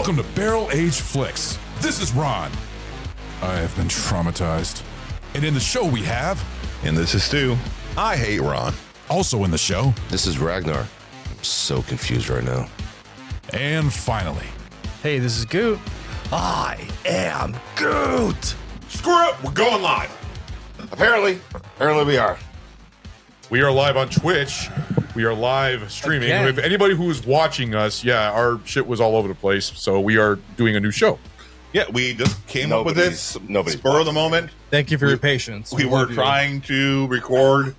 Welcome to Barrel Age Flicks. This is Ron. I have been traumatized. And in the show we have... And this is Stu. I hate Ron. Also in the show... This is Ragnar. I'm so confused right now. And finally... Hey, this is Goot. I am Goot. Screw it. We're going live. Apparently we are. We are live on Twitch. We are live streaming. Again. If anybody who's watching us, yeah, our shit was all over the place. So we are doing a new show. Yeah, we just came up with this spur of the moment. Thank you for your patience. We were trying to record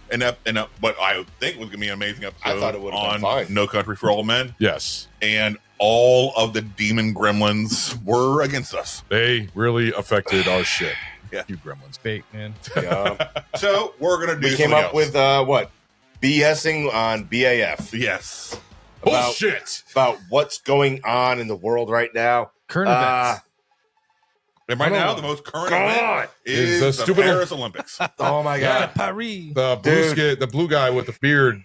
what I think was going to be an amazing episode I thought it would have on been fine. No Country for Old Men. Yes. And all of the demon gremlins were against us. They really affected our shit. Yeah. You gremlins. Fake, man. Yeah. So we're going to do We came something up else. with what? BSing on BAF. Yes. About- Bullshit. About what's going on in the world right now. Current events. And right now, the most current event is the stupid Paris Olympics. Oh my Yeah, God. Paris. The blue guy with the beard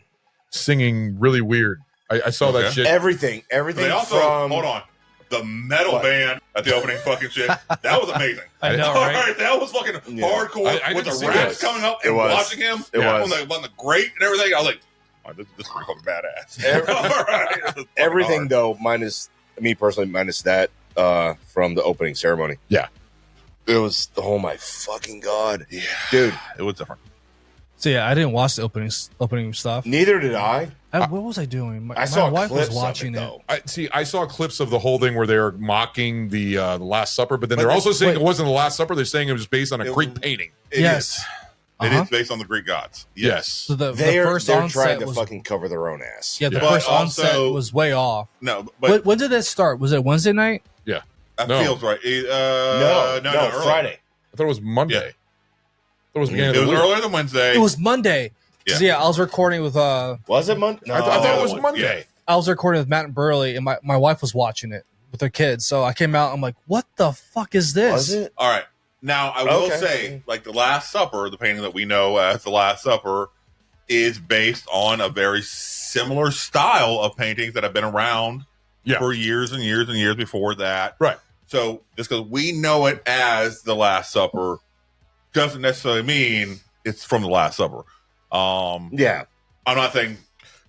singing really weird. I saw Okay. that shit. Everything They also, from... hold on, the metal band at the opening fucking shit, that was amazing. I know, All right? right, that was fucking hardcore I with didn't see the raps this. coming up It and was. watching him It was. on the grate and everything. I was like, oh, this is pretty fucking badass. All right. This is fucking Everything, hard. though, minus me personally, minus that from the opening ceremony. Yeah. It was, oh my fucking God. Yeah. Dude, It was different. So yeah, I didn't watch the opening stuff. neither did I. What was I doing? I saw my wife clips was watching of it. though. I saw clips of the whole thing where they're mocking the Last Supper, but then But they're also this- saying wait. it wasn't the Last Supper. They're saying it was based on a It Greek was- painting. It Yes. is. It is based on the Greek gods. Yes. So the They're first trying onset to was fucking cover their own ass. yeah. The Yeah. first But also- onset was way off. No, but When did that start? Was it Wednesday night? that No. feels right. No, earlier. Friday. I thought it was Monday. Yeah. I thought it was the It beginning of was the week. earlier than Wednesday. It was Monday. Yeah. Yeah, I was recording with Was it Monday? No, I thought it was one. Monday. I was recording with Matt and Burley, and my wife was watching it with their kids. So I came out. I'm like, what the fuck is this? Was it? All right. Now, I will Okay. say, like, the Last Supper, the painting that we know as the Last Supper, is based on a very similar style of paintings that have been around Yeah. for years and years and years before that. Right. So just because we know it as the Last Supper doesn't necessarily mean it's from the Last Supper. Yeah. I'm not saying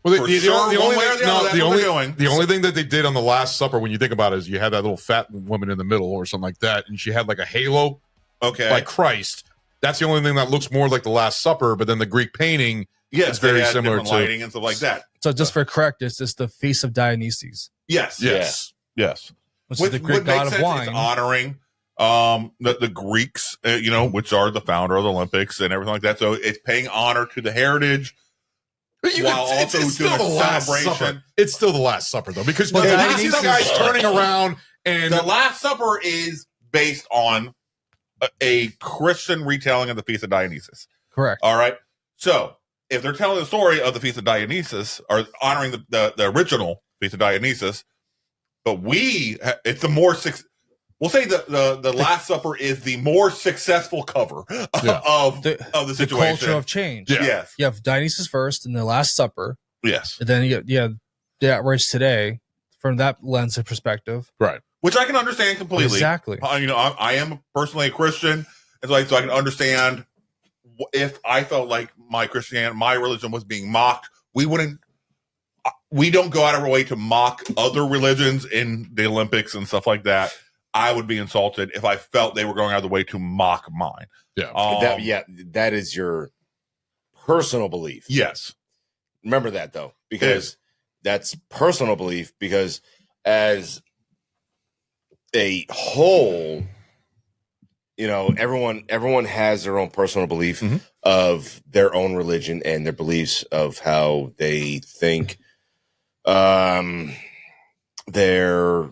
Well, For sure, one way or the other, that's what they're doing. the only thing that they did on the Last Supper, when you think about it, is you had that little fat woman in the middle or something like that, and she had like a halo okay. like Christ. That's the only thing that looks more like the Last Supper, but then the Greek painting, yes, it's very they had similar different to- lighting and stuff like that. So just for correctness, it's the Feast of Dionysus, Yes. yes. Yes. which is the Greek god of wine. It's honoring the Greeks, which are the founder of the Olympics and everything like that. So it's paying honor to the heritage. But you While can- also doing still a the Last celebration. Supper. It's still the Last Supper, though, because But the Dionysus- guy's turning around and The Last Supper is based on a Christian retelling of the Feast of Dionysus. Correct. All right. So if they're telling the story of the Feast of Dionysus or honoring the original Feast of Dionysus, but it's the more we'll say the Last Supper is the more successful cover Yeah. of The the situation. culture of change. Yeah. Yes. You have Dionysus first, and the Last Supper, Yes. and then you have the outrage today from that lens of perspective. right. Which I can understand completely. Exactly. I am personally a Christian, and so I can understand if I felt like my religion was being mocked. We don't go out of our way to mock other religions in the Olympics and stuff like that. I would be insulted if I felt they were going out of the way to mock mine. Yeah. That is your personal belief. Yes. Remember that, though, because that's personal belief, because as a whole, everyone has their own personal belief Mhm. of their own religion and their beliefs of how they think their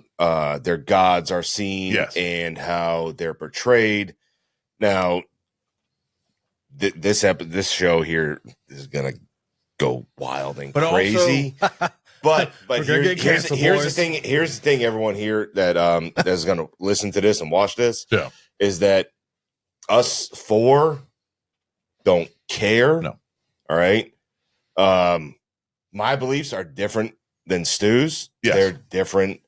gods are seen, Yes. and how they're portrayed. Now, this show here is gonna go wild and But crazy. But We're gonna get here's canceled, the boys. thing. Here's the thing. Everyone here that's gonna listen to this and watch this, Yeah. is that us four don't care. No. All right. My beliefs are different than Stu's. Yes. They're different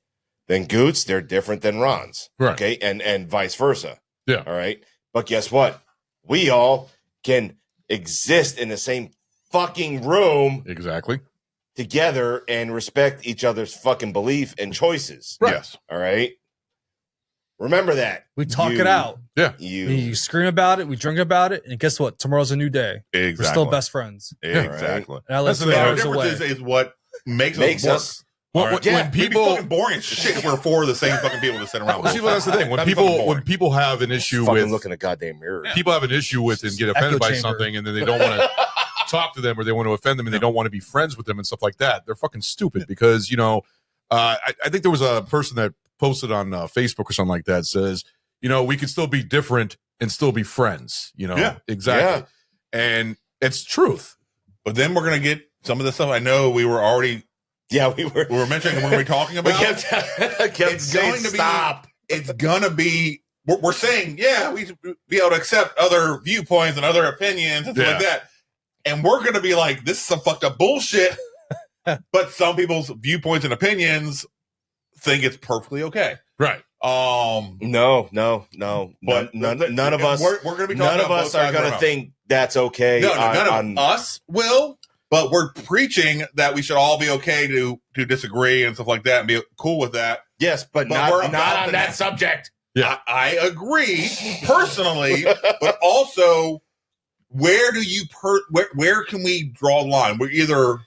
than Goots, they're different than Ron's. Right. Okay. And vice versa. Yeah. All right. But guess what? We all can exist in the same fucking room Exactly. together and respect each other's fucking belief and choices. Right. Yes. All right. Remember that. We talk it out. You We scream about it. We drink about it. And guess what? Tomorrow's a new day. Exactly. We're still best friends. Exactly. And I let That's the 2 thing. Our hours difference away. is what makes makes us us. Well, All right. when Yeah, We'd be people fucking boring as shit if we're four of the same fucking people that sit around. well, see, well, that's the thing. When That'd be fucking boring. people have an issue fucking with look in a goddamn mirror. people have an issue with and get offended Echo by chamber. something, and then they don't want to talk to them, or they want to offend them, and they don't want to be friends with them and stuff like that. They're fucking stupid because I think there was a person that posted on Facebook or something like that says, we can still be different and still be friends. Yeah. Exactly, and it's truth. But then we're gonna get some of the stuff. I know we were already. Yeah, we were mentioning when we were talking we about. kept It's saying going to be. stop. It's gonna be. We're saying, we should be able to accept other viewpoints and other opinions and stuff like that. And we're gonna be like, this is some fucked up bullshit. But some people's viewpoints and opinions think it's perfectly okay. Right. No. But None of us. We're gonna be talking None of about us both are sides going of to our think that's okay. mouth. No, none on of us will. But we're preaching that we should all be okay to disagree and stuff like that and be cool with that. yes, but But not we're about on to that have- subject. Yeah. I agree personally, but also where do you where can we draw the line? We're either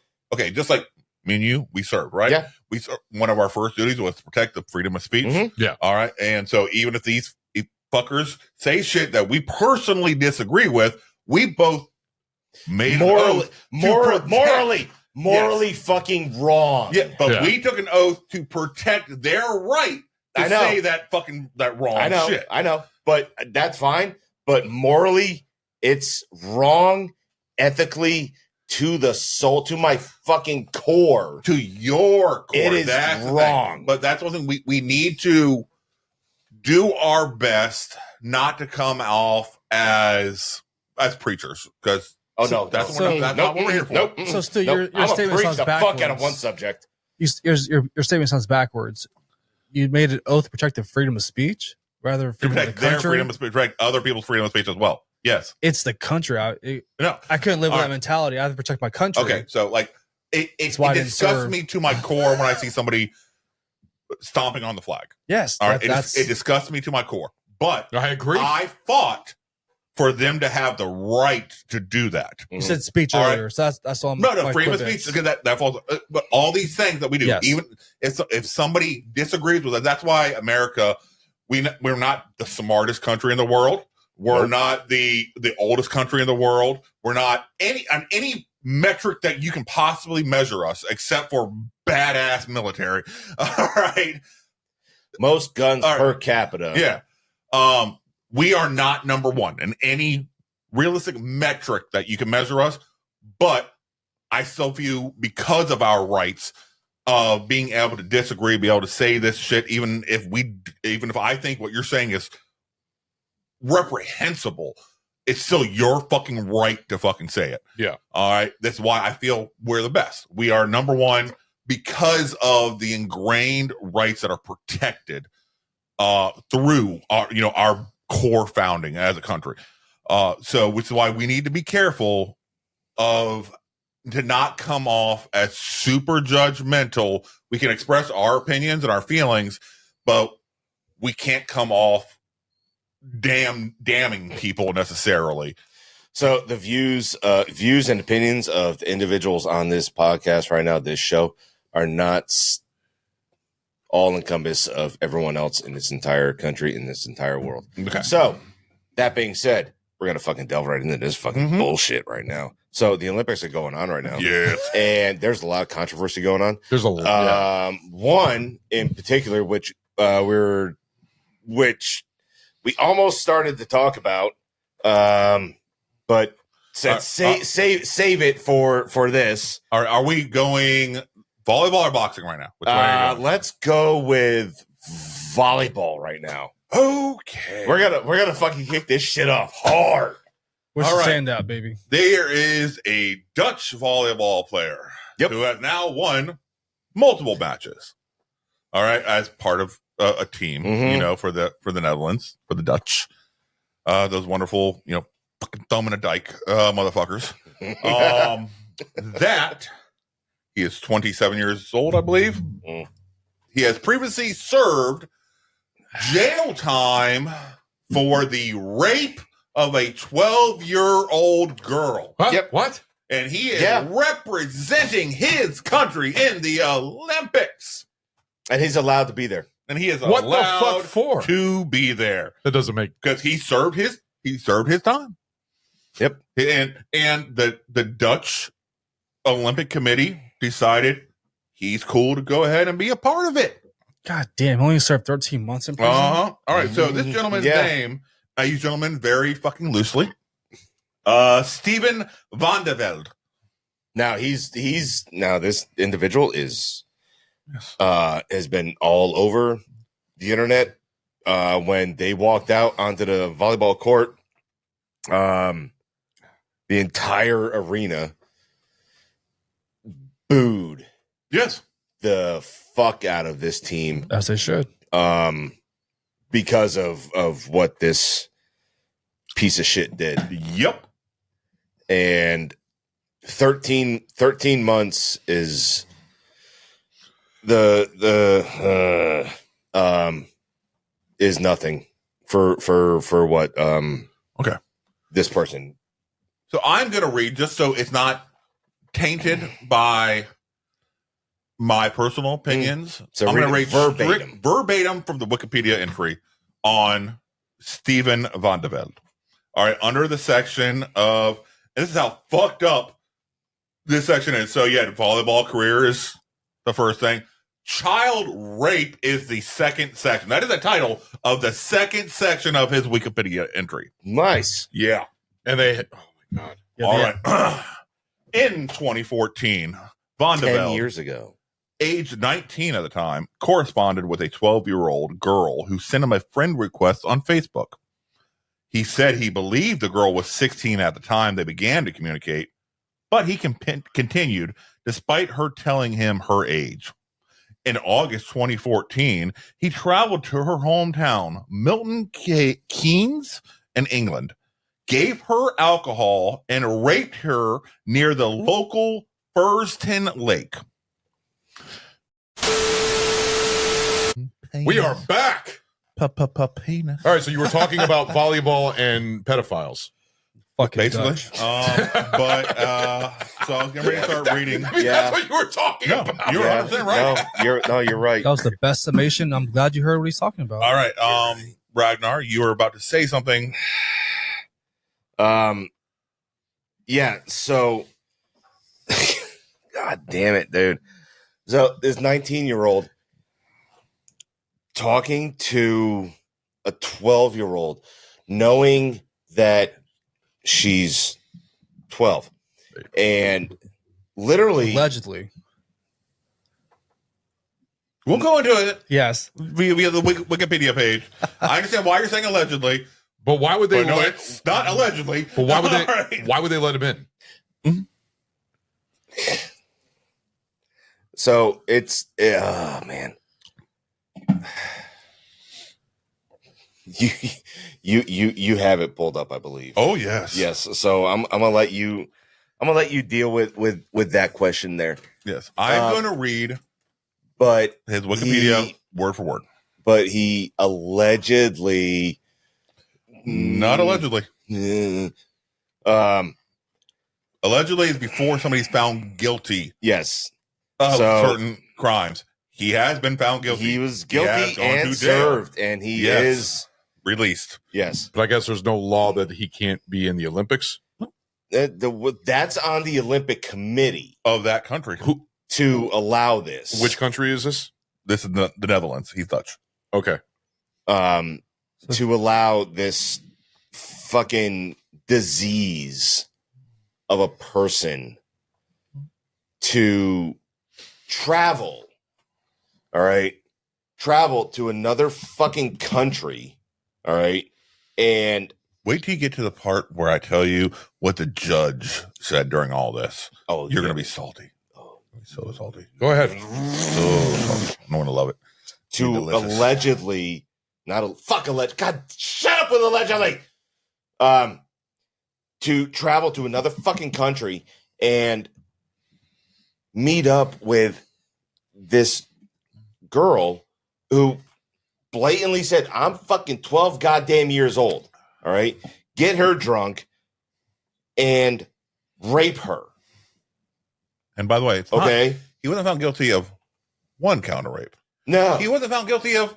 just like me and you, we serve, right? Yeah. We serve, one of our first duties was to protect the freedom of speech. Mhm. Yeah. All right. And so even if these fuckers say shit that we personally disagree with, we both made an oath to protect- morally fucking wrong. Yeah, but Yeah. we took an oath to protect their right to I know. say that wrong I know, shit. I know, but that's fine. But morally, it's wrong. Ethically, to the soul, to my fucking core, To your core, it is that's the wrong. thing. But that's one thing we need to do our best not to come off as preachers because Oh no, that's So- not what we're here for. Nope. So, Stu, Nope. your I'm statement preach sounds the backwards. fuck out of one subject. Your statement sounds backwards. You made an oath to protect the freedom of speech rather than To freedom of protect the their country. freedom of speech, protect other people's freedom of speech as well. Yes. It's the country. I couldn't live with All that right. mentality. I have to protect my country. Okay, so like it why I didn't disgusts serve. me to my core when I see somebody stomping on the flag. Yes. All right, That's it disgusts me to my core. But I agree. I fought for them to have the right to do that. you said speech All right. earlier, so that's all. No, my freedom of quibbits. speech because that falls. But all these things that we do, Yes. even if somebody disagrees with us, that's why America, we're not the smartest country in the world. We're Nope. not the oldest country in the world. We're not on any metric that you can possibly measure us, except for badass military. All right, Most guns All right. per capita. yeah. We are not number one in any realistic metric that you can measure us, but I still feel because of our rights of being able to disagree, be able to say this shit, even if I think what you're saying is reprehensible, it's still your fucking right to fucking say it. Yeah. All right. That's why I feel we're the best. We are number one because of the ingrained rights that are protected through our core founding as a country. So which is why we need to be careful to not come off as super judgmental. We can express our opinions and our feelings, but we can't come off damning people necessarily. So the views and opinions of the individuals on this podcast right now, this show, are not all encompass of everyone else in this entire country, in this entire world. Okay. So that being said, we're gonna fucking delve right into this fucking Mhm. bullshit right now. So the Olympics are going on right now. Yes. And there's a lot of controversy going on. There's a lot. One in particular, which we almost started to talk about, but said save it for this. Are we going volleyball or boxing right now? Which way are you going? Let's go with volleyball right now. Okay. We're gonna fucking kick this shit off hard. Where's All the right. standout, baby? There is a Dutch volleyball player Yep. who has now won multiple matches. All right, as part of a team, you know, for the Netherlands, for the Dutch, those wonderful, you know, fucking thumb in a dike, motherfuckers. That he is 27 years old, I believe. He has previously served jail time for the rape of a 12-year-old girl. Huh? Yep. What? And he is representing his country in the Olympics. And he's allowed to be there. And he is What the allowed fuck for? to be there. That doesn't make. Because he served his time. Yep. And the Dutch Olympic Committee decided he's cool to go ahead and be a part of it. God damn, he only served 13 months in prison. All right, so this gentleman's name, I use gentleman very fucking loosely. Steven van der Velde. Now now this individual is has been all over the internet when they walked out onto the volleyball court. The entire arena booed Yes. the fuck out of this team As they should. because of what this piece of shit did. Yep. And 13 months is is nothing for what Okay. this person. So I'm going to read, just so it's not tainted by my personal opinions. So I'm going to read read it verbatim from the Wikipedia entry on Steven van der Velde. All right, under the section of, and this is how fucked up this section is. So yeah, volleyball career is the first thing. Child rape is the second section. That is the title of the second section of his Wikipedia entry. Nice. Yeah. And they. Oh my god. Yeah, All they- right. In 2014, Van der 10 Velde, years ago. aged 19 at the time, corresponded with a 12-year-old girl who sent him a friend request on Facebook. He said he believed the girl was 16 at the time they began to communicate, but he continued despite her telling him her age. In August 2014, he traveled to her hometown, Milton Keynes, in England, gave her alcohol, and raped her near the local Furston Lake. We are back. Penis. All right, so you were talking about volleyball and pedophiles. Fucking Basically. Dutch. So I was getting ready to start reading. I mean, Yeah. that's what you were talking No, about. you're 100% right. You're right. That was the best summation. I'm glad you heard what he's talking about. All right. Ragnar, you were about to say something. Yeah, so God damn it, dude. So this 19-year-old talking to a 12-year-old, knowing that she's 12, and literally Allegedly. We'll go into it Yes. via the Wikipedia page. I understand why you're saying allegedly, But why would they? but no, it's not allegedly. But why would they? All right. Why would they let him in? so it's oh man. You have it pulled up, I believe. Oh yes, Yes. So I'm gonna let you deal with that question there. yes. I'm going to read But his Wikipedia He- word for word. but he allegedly Not allegedly. Allegedly is before somebody's found guilty yes. of So- certain crimes. He has been found guilty. He was has guilty gone and to jail. served, and he Yes. is Released. yes. But I guess there's no law that he can't be in the Olympics. That's on the Olympic Committee Of that country. to allow this. Which country is this? This is the Netherlands. He's Dutch. Okay. To allow this fucking disease of a person to travel, all right, travel to another fucking country, all right, and Wait till you get to the part where I tell you what the judge said during all this. You're going to be salty. So salty. Go ahead. So salty. I'm going to love it. to Delicious. allegedly, fuck alleged. God, shut up with allegedly. To travel to another fucking country and meet up with this girl who blatantly said, I'm fucking 12 goddamn years old. All right. Get her drunk and rape her. And by the way, he wasn't found guilty of 1 count of rape. No. He wasn't found guilty of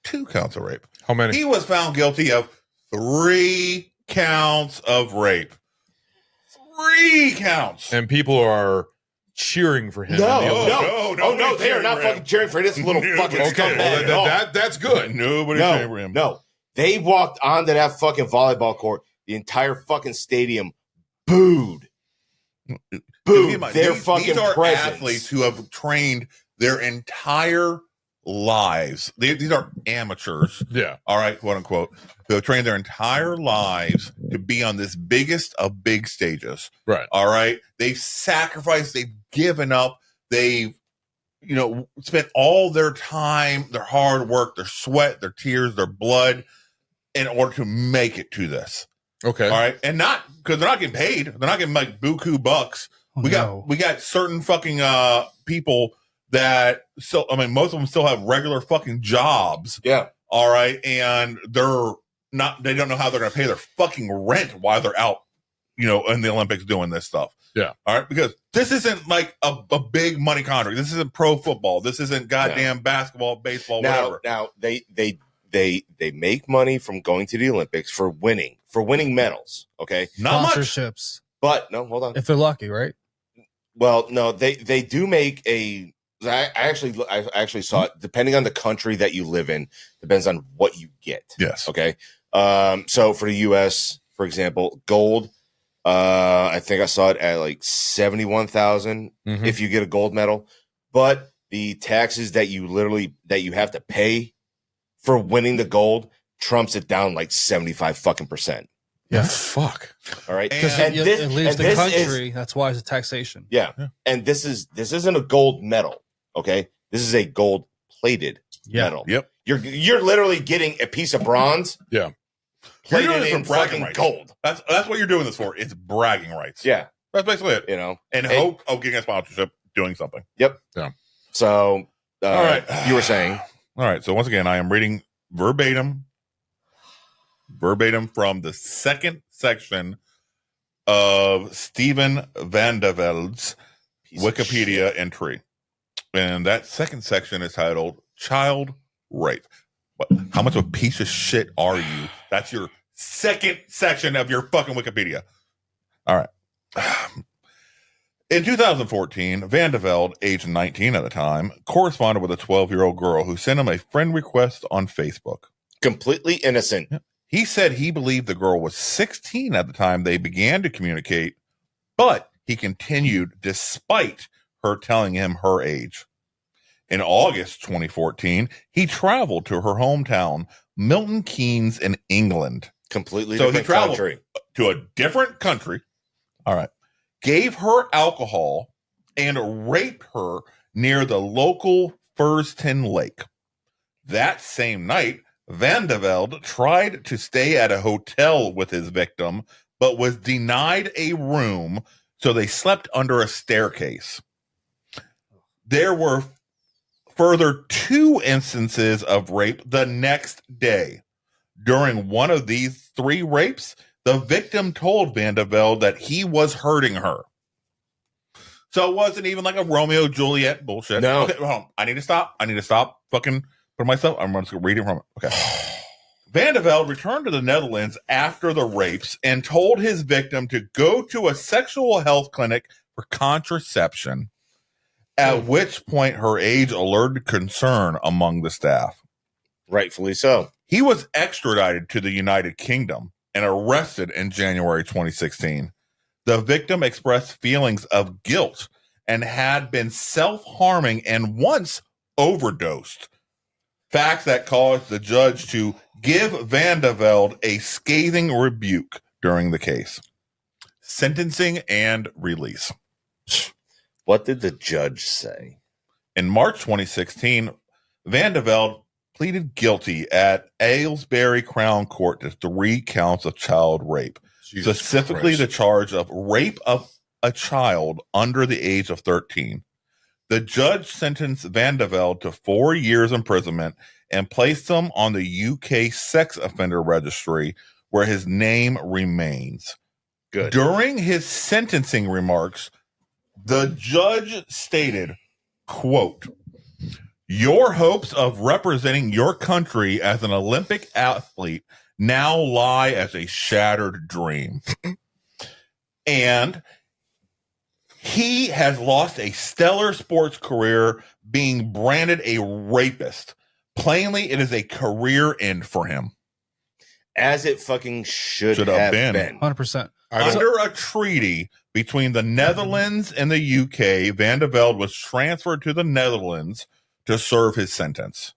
2 counts of rape. How many? He was found guilty of 3 counts of rape. 3 counts. And people are cheering for him. No, they are not fucking cheering for this little fucking scumbag. That's good. Nobody's cheering for him. No. They walked onto that fucking volleyball court. The entire fucking stadium booed. Their fucking these are presence. athletes who have trained their entire lives. These are amateurs. Yeah. All right, quote unquote, who have trained their entire lives to be on this biggest of big stages. Right. All right. They've sacrificed, they've given up, they've, spent all their time, their hard work, their sweat, their tears, their blood in order to make it to this. Okay. All right. And not because they're not getting paid. They're not getting like buku bucks. We got certain fucking people that still, most of them still have regular fucking jobs. Yeah. All right. And they don't know how they're going to pay their fucking rent while they're out, in the Olympics doing this stuff. Yeah. All right. Because this isn't like a big money contract. This isn't pro football. This isn't goddamn basketball, baseball, whatever. Now they make money from going to the Olympics for winning medals. Okay. Not much. Sponsorships. But no, hold on. If they're lucky, right? Well, no, they do make a. I actually saw it. Depending on the country that you live in, depends on what you get. Yes. Okay. So for the U.S., for example, gold. I think I saw it at like 71,000 if you get a gold medal. But the taxes that you have to pay for winning the gold trumps it down like 75% Yeah. Fuck. All right. Because it leaves the country. That's why it's a taxation. Yeah. And this isn't a gold medal. Okay. This is a gold plated medal. Yep. You're literally getting a piece of bronze. Yeah. You're doing Plated this in for bragging fucking rights. gold. That's what you're doing this for. It's bragging rights. Yeah. That's basically it. And hope of getting a sponsorship, doing something. Yep. Yeah. So, all right. You were saying. All right. So once again, I am reading verbatim from the second section of Steven Van de Velde's Wikipedia entry. And that second section is titled Child Rape. How much of a piece of shit are you? That's your second section of your fucking Wikipedia. All right. In 2014, Van de Velde, age 19 at the time, corresponded with a 12-year-old girl who sent him a friend request on Facebook. Completely innocent. Yeah. He said he believed the girl was 16 at the time they began to communicate, but he continued despite her telling him her age. In August 2014, he traveled to her hometown, Milton Keynes in England. Completely So different he traveled country. to a different country. All right. Gave her alcohol and raped her near the local Furston Lake. That same night, Van de Velde tried to stay at a hotel with his victim, but was denied a room, so they slept under a staircase. There were further 2 instances of rape the next day. During one of these 3 rapes, the victim told Van de Velde that he was hurting her. So it wasn't even like a Romeo Juliet bullshit. No. Okay, hold on. I need to stop fucking for myself. I'm just going to read it from it. Okay. Van de Velde returned to the Netherlands after the rapes and told his victim to go to a sexual health clinic for contraception, at which point her age alerted concern among the staff. Rightfully so. He was extradited to the United Kingdom and arrested in January 2016. The victim expressed feelings of guilt and had been self-harming and once overdosed. Facts that caused the judge to give Van de Velde a scathing rebuke during the case. Sentencing and release. What did the judge say? In March 2016, Van de Velde pleaded guilty at Aylesbury Crown Court to 3 counts of child rape, specifically the charge of rape of a child under the age of 13. The judge sentenced Van de Velde to 4 years imprisonment and placed him on the UK sex offender registry, where his name remains. Good. During his sentencing remarks, the judge stated, quote, "Your hopes of representing your country as an Olympic athlete now lie as a shattered dream." And he has lost a stellar sports career being branded a rapist. Plainly, it is a career end for him. As it fucking should have been. 100%. Under a treaty between the Netherlands and the UK, Van de Velde was transferred to the Netherlands to serve his sentence,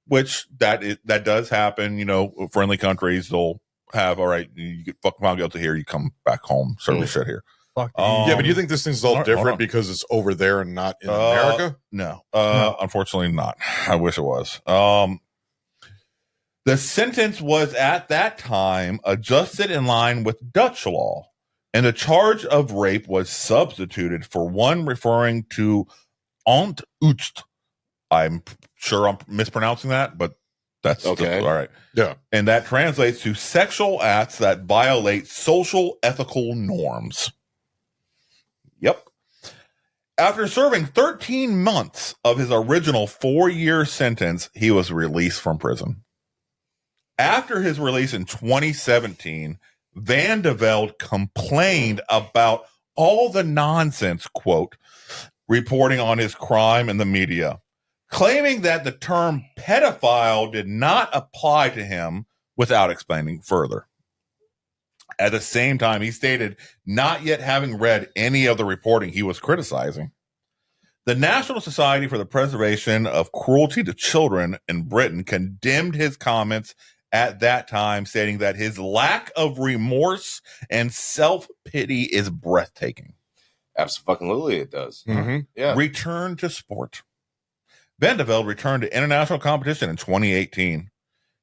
which that does happen. You know, friendly countries, they'll have, all right, you get fucking found guilty here, you come back home, serve your shit here. Fuck. Yeah, but do you think this thing's all hold different on. because it's over there and not in America? No, unfortunately not. I wish it was. The sentence was at that time adjusted in line with Dutch law, and the charge of rape was substituted for one referring to ontoetst. I'm sure I'm mispronouncing that, but that's okay. All right. Yeah. And that translates to sexual acts that violate social ethical norms. Yep. After serving 13 months of his original 4-year sentence, he was released from prison. After his release in 2017, Van de Velde complained about all the nonsense, quote, reporting on his crime in the media, claiming that the term pedophile did not apply to him without explaining further. At the same time, he stated not yet having read any of the reporting he was criticizing. The National Society for the Preservation of Cruelty to Children in Britain condemned his comments at that time, stating that his lack of remorse and self-pity is breathtaking. Absolutely, it does. Mm-hmm. Yeah. Return to sport. Van de Velde returned to international competition in 2018.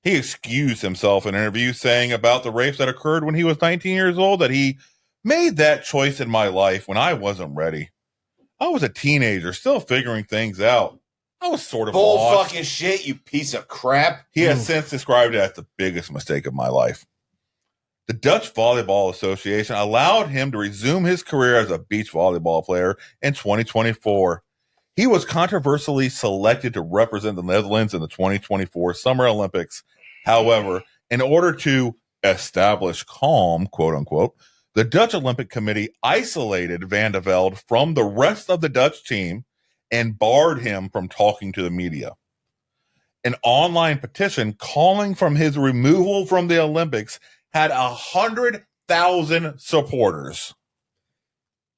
He excused himself in an interview, saying about the rapes that occurred when he was 19 years old that he made that choice in my life when I wasn't ready. I was a teenager, still figuring things out. I was sort of Bull lost. fucking shit, you piece of crap. He has since described it as the biggest mistake of my life. The Dutch Volleyball Association allowed him to resume his career as a beach volleyball player in 2024. He was controversially selected to represent the Netherlands in the 2024 Summer Olympics. However, in order to establish calm, quote unquote, the Dutch Olympic Committee isolated Van de Velde from the rest of the Dutch team and barred him from talking to the media. An online petition calling for his removal from the Olympics had 100,000 supporters.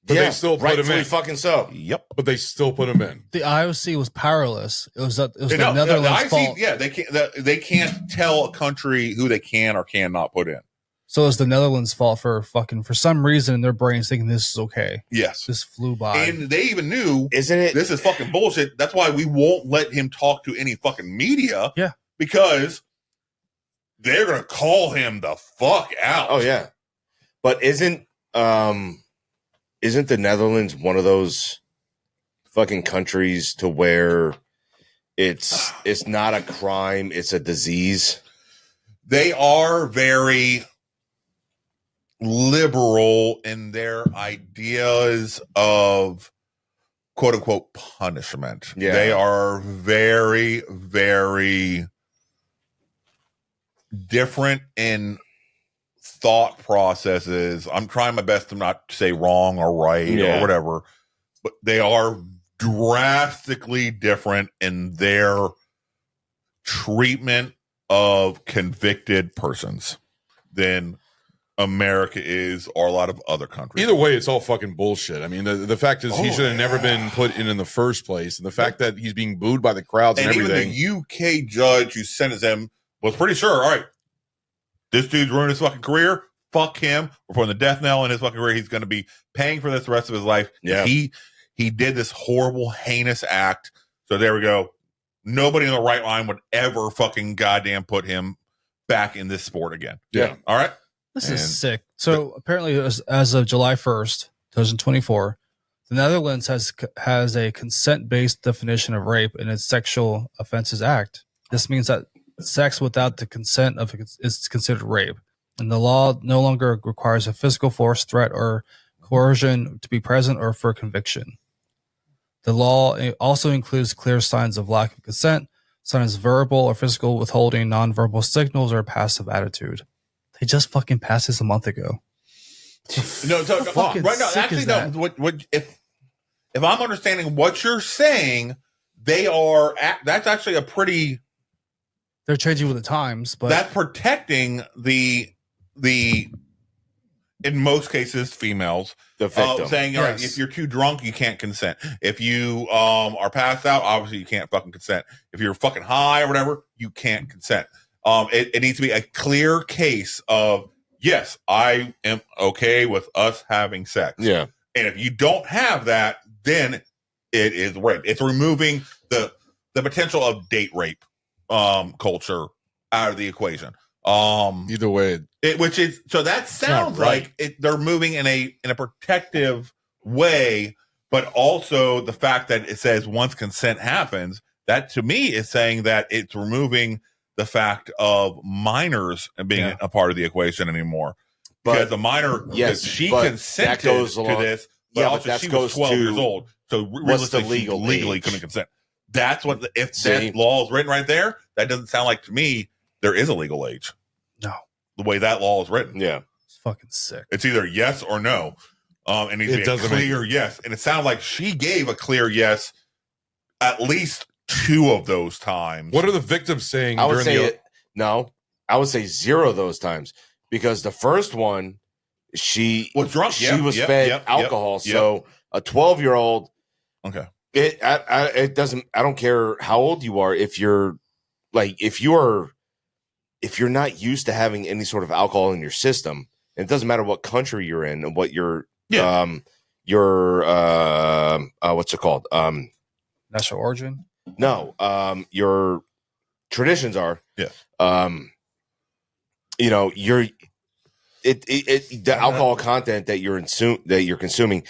But they still put him rightfully in. fucking so. Yep. But they still put him in. The IOC was powerless. It was the No, Netherlands' the IC fault. Yeah, they can't tell a country who they can or cannot put in. So it was the Netherlands' fault for some reason in their brains thinking this is okay. Yes. This flew by. And they even knew, Isn't it? this is fucking bullshit. That's why we won't let him talk to any fucking media. Yeah. Because they're going to call him the fuck out. Oh yeah. But isn't the Netherlands one of those fucking countries to where it's not a crime, it's a disease? They are very liberal in their ideas of quote unquote punishment. Yeah. They are very, very different in thought processes. I'm trying my best to not say wrong or right or whatever, but they are drastically different in their treatment of convicted persons than America is, or a lot of other countries. Either way, it's all fucking bullshit. I mean, the fact is, he should have never been put in the first place, and the fact that he's being booed by the crowds and everything. Even the UK judge who sentenced him was pretty sure. All right, this dude's ruined his fucking career. Fuck him. We're putting the death knell in his fucking career. He's going to be paying for this the rest of his life. Yeah. He did this horrible, heinous act. So there we go. nobody in the right mind would ever fucking goddamn put him back in this sport again. Yeah. All right. This And- is sick. So apparently, as of July 1st, 2024, the Netherlands has a consent-based definition of rape in its Sexual Offences Act. This means that sex without the consent of is considered rape, and the law no longer requires a physical force, threat, or coercion to be present or for conviction. The law also includes clear signs of lack of consent, such as verbal or physical withholding, nonverbal signals, or passive attitude. They just fucking passed this a month ago. No, so, fucking right now, sick actually, is no. that? What if I'm understanding what you're saying? They are. That's actually a pretty. They're changing with the times, but That's protecting the in most cases females, The victim. saying, all right, Yes. if you're too drunk, you can't consent. If you are passed out, obviously you can't fucking consent. If you're fucking high or whatever, you can't consent. It needs to be a clear case of, yes, I am okay with us having sex. Yeah. And if you don't have that, then it is rape. It's removing the potential of date rape culture out of the equation. Either way, Which is so that sounds not right. like they're moving in a protective way, but also the fact that it says once consent happens, that to me is saying that it's removing the fact of minors being a part of the equation anymore. Because the minor, yes, she but consented that goes to along- this, but Yeah, but also that she goes was 12 to years old. So what's the realistically, legal she legally age? couldn't consent. That's what if See? that law is written right there. That doesn't sound like to me there is a legal age. no, The way that law is written, Yeah. it's fucking sick. it's either yes or no. And it needs to be a doesn't make- clear yes. And it sounded like she gave a clear yes at least 2 of those times. what are the victims saying I would during say the? it. No, I would say 0 those times because the first one, she Was drunk. She Yep, was yep, fed yep, alcohol. yep. So a 12-year-old, Okay. it doesn't. I don't care how old you are. If you're if you're not used to having any sort of alcohol in your system, and it doesn't matter what country you're in and what your what's it called? National origin. No, your traditions are. Yeah. You're the alcohol content that you're consuming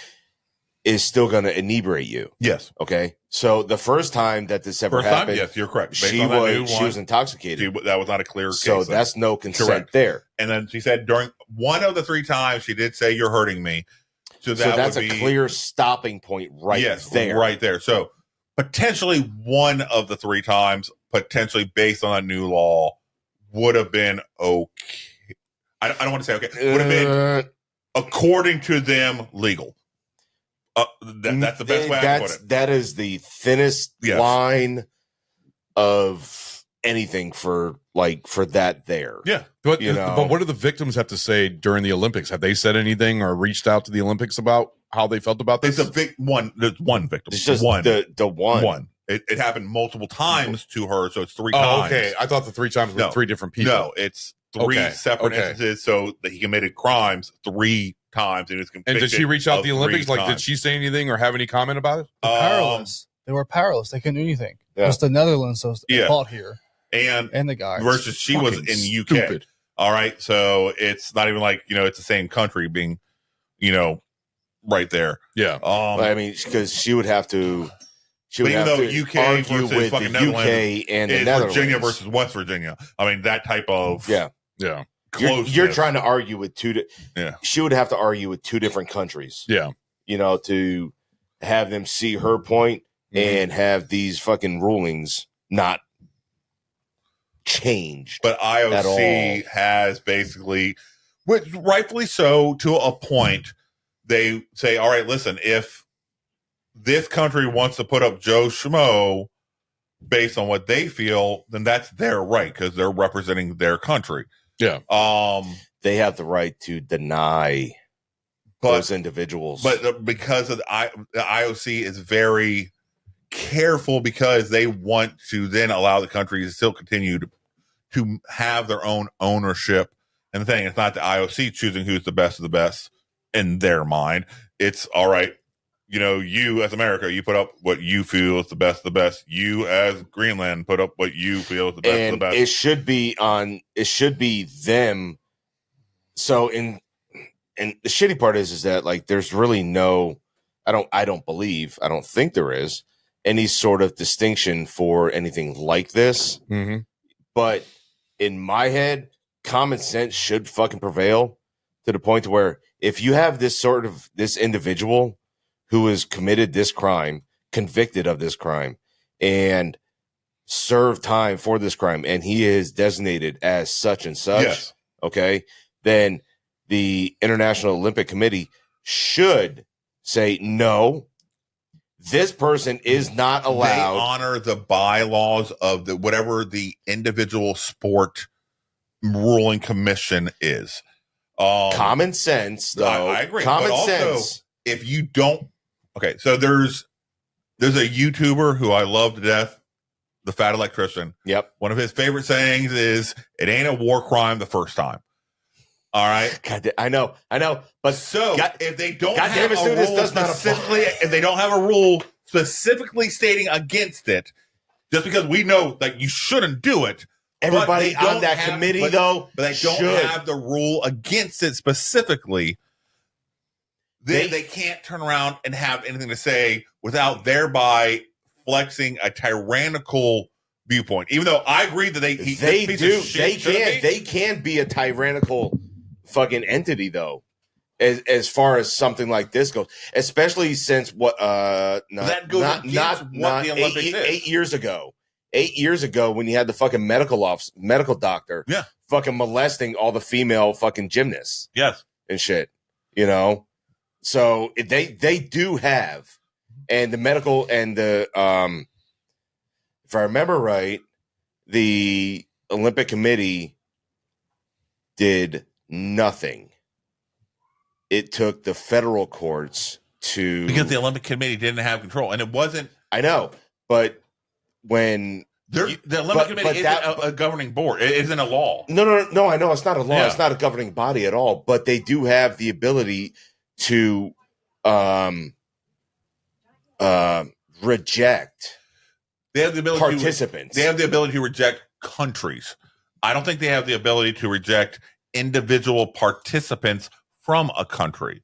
is still going to inebriate you. Yes. Okay. So the first time that this ever First time, happened, yes, you're correct. Based she on that new was one, intoxicated. that was not a clear So case. that's no consent Correct. there. And then she said during one of the 3 times she did say you're hurting me. So That's would a be, clear stopping point yes, there. right there. So potentially one of the 3 times, potentially based on a new law, would have been okay. I don't want to say okay. Would have been according to them legal. That's the best way I can put it. That is the thinnest Yes. line of anything for that there. Yeah. But you know. but what do the victims have to say during the Olympics? Have they said anything or reached out to the Olympics about how they felt about this? It's one. There's one victim. It's just one. the one. One. It happened multiple times to her, so it's 3 Oh, times. okay. I thought the 3 times were No. 3 different people. No, it's 3 Okay, separate okay. instances, so that he committed crimes 3 times and he was And convicted. did she reach out of to the Olympics? 3 Like, did times. she say anything or have any comment about it? Powerless. They were powerless. They couldn't do anything. Yeah. It was the Netherlands that Yeah. fought here, And the guys. versus she was Fucking in UK. stupid. All right, so it's not even like it's the same country being, right there. Yeah. I mean, because she would have to. She would Even have though to UK argue versus with the fucking UK and the It's Netherlands. Virginia versus West Virginia. I mean, that type of Yeah, Yeah. closeness. you're trying to argue with two. Yeah. She would have to argue with 2 different countries. Yeah. To have them see her point and have these fucking rulings not changed. But at all. IOC has basically, which rightfully so, to a point, they say, all right, listen, if this country wants to put up Joe Schmo based on what they feel, then that's their right because they're representing their country. Yeah. They have the right to deny those individuals. But because of the IOC is very careful because they want to then allow the country to still continue to have their own ownership. And the thing, it's not the IOC choosing who's the best of the best in their mind. It's all right. you as America, you put up what you feel is the best of the best. You as Greenland put up what you feel is the best of the best. It should be them. So and the shitty part is that like there's really no, I don't think there is any sort of distinction for anything like this. Mm-hmm. But in my head, common sense should fucking prevail to the point where if you have this individual who has committed this crime, convicted of this crime, and served time for this crime, and he is designated as such and such, Yes. okay, then the International Olympic Committee should say, no, this person is not allowed. They honor the bylaws of whatever the individual sport ruling commission is. Common sense, though. I agree. Common but also, sense. if you don't, okay, so there's a YouTuber who I love to death, the Fat Electrician. Yep. One of his favorite sayings is, "It ain't a war crime the first time." All right. God, I know. But So if they don't God have damn it, a dude, this rule does not specifically, apply. if they don't have a rule specifically stating against it, just because we know that you shouldn't do it. everybody but they on don't that have- committee, but- though, But they don't should. have the rule against it specifically. They can't turn around and have anything to say without thereby flexing a tyrannical viewpoint. Even though I agree that They this piece do. of shit shouldn't be. They can be a tyrannical fucking entity, though, as far as something like this goes. Especially since That goes against what the Olympics is. 8 years ago. 8 years ago, when you had the fucking medical doctor, Yeah. fucking molesting all the female fucking gymnasts Yes. and shit, So they do have, and the medical and the if I remember right, the Olympic Committee did nothing. It took the federal courts to, Because the Olympic Committee didn't have control. And it wasn't I know, but when the Olympic Committee isn't a governing board. It isn't a law. no, I know it's not a law. Yeah. It's not a governing body at all. But they do have the ability to reject They have the ability participants. They have the ability to reject countries. I don't think they have the ability to reject individual participants from a country.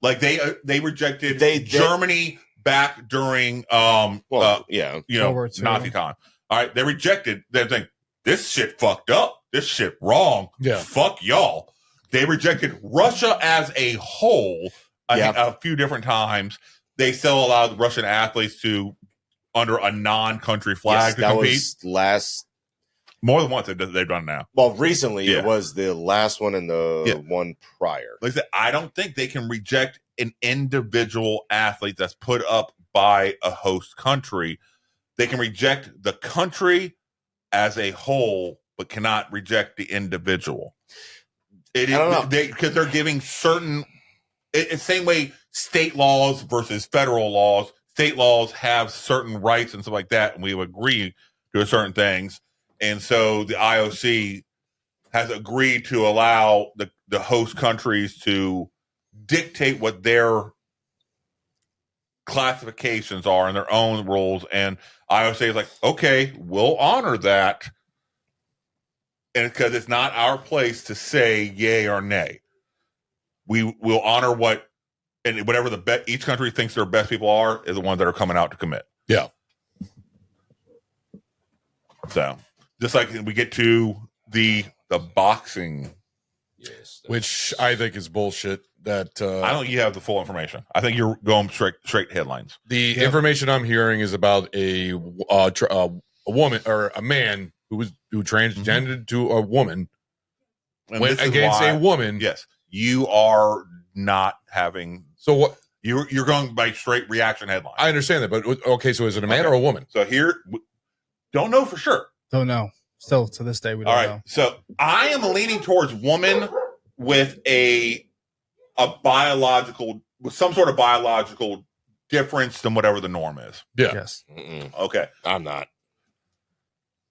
Like they rejected Germany back during yeah, World War II. Nazi time. All right, they rejected. They think this shit fucked up. This shit wrong. Yeah. Fuck y'all. They rejected Russia as a whole. I think a few different times. They still allowed Russian athletes to under a non-country flag to that compete. was last. More than once they've done now. Well, recently Yeah. it was the last one and the one prior. Like I said, I don't think they can reject an individual athlete that's put up by a host country. They can reject the country as a whole, but cannot reject the individual. I don't know. Because they're giving certain. It's the same way state laws versus federal laws. State laws have certain rights and stuff like that, and we agree to certain things. And so the IOC has agreed to allow the host countries to dictate what their classifications are and their own rules. And IOC is like, okay, we'll honor that. And because it's not our place to say yay or nay. We will honor whatever each country thinks their best people are is the ones that are coming out to commit. Yeah. So just like we get to the boxing, Which I think is bullshit. That I don't. You have the full information. I think you're going straight headlines. the information I'm hearing is about a woman or a man who transgendered to a woman, And went this is against why- a woman. Yes, you are not having. So what? You're going by straight reaction headlines. I understand that, but okay. So is it a man or a woman? So here, don't know for sure. Don't know. Still to this day, we don't All right. know. So I am leaning towards woman with with some sort of biological difference than whatever the norm is. Yeah. Yes. Okay. I'm not.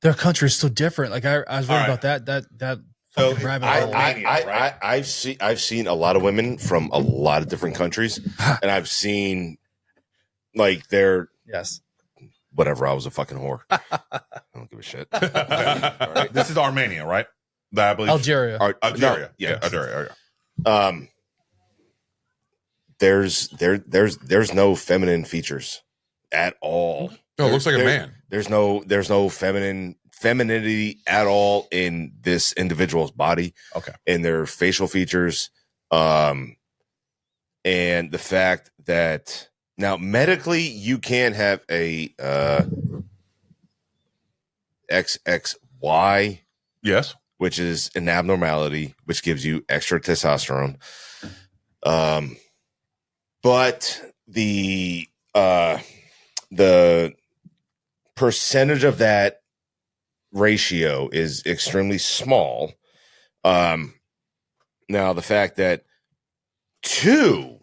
Their country is so different. Like I was reading All about that So fucking rabbit I- hole. right? I've seen a lot of women from a lot of different countries, and I've seen like they're Yes. whatever. I was a fucking whore. I don't give a shit. All right. This is Armenia, right? That I believe. Algeria. Algeria. No, Yeah, yes. Algeria. There's no feminine features at all. No, it looks like a There- man. There's no femininity at all in this individual's body. Okay. In their facial features, and the fact that now medically you can have a XXY, Yes. which is an abnormality, which gives you extra testosterone. But the percentage of that ratio is extremely small. Now the fact that two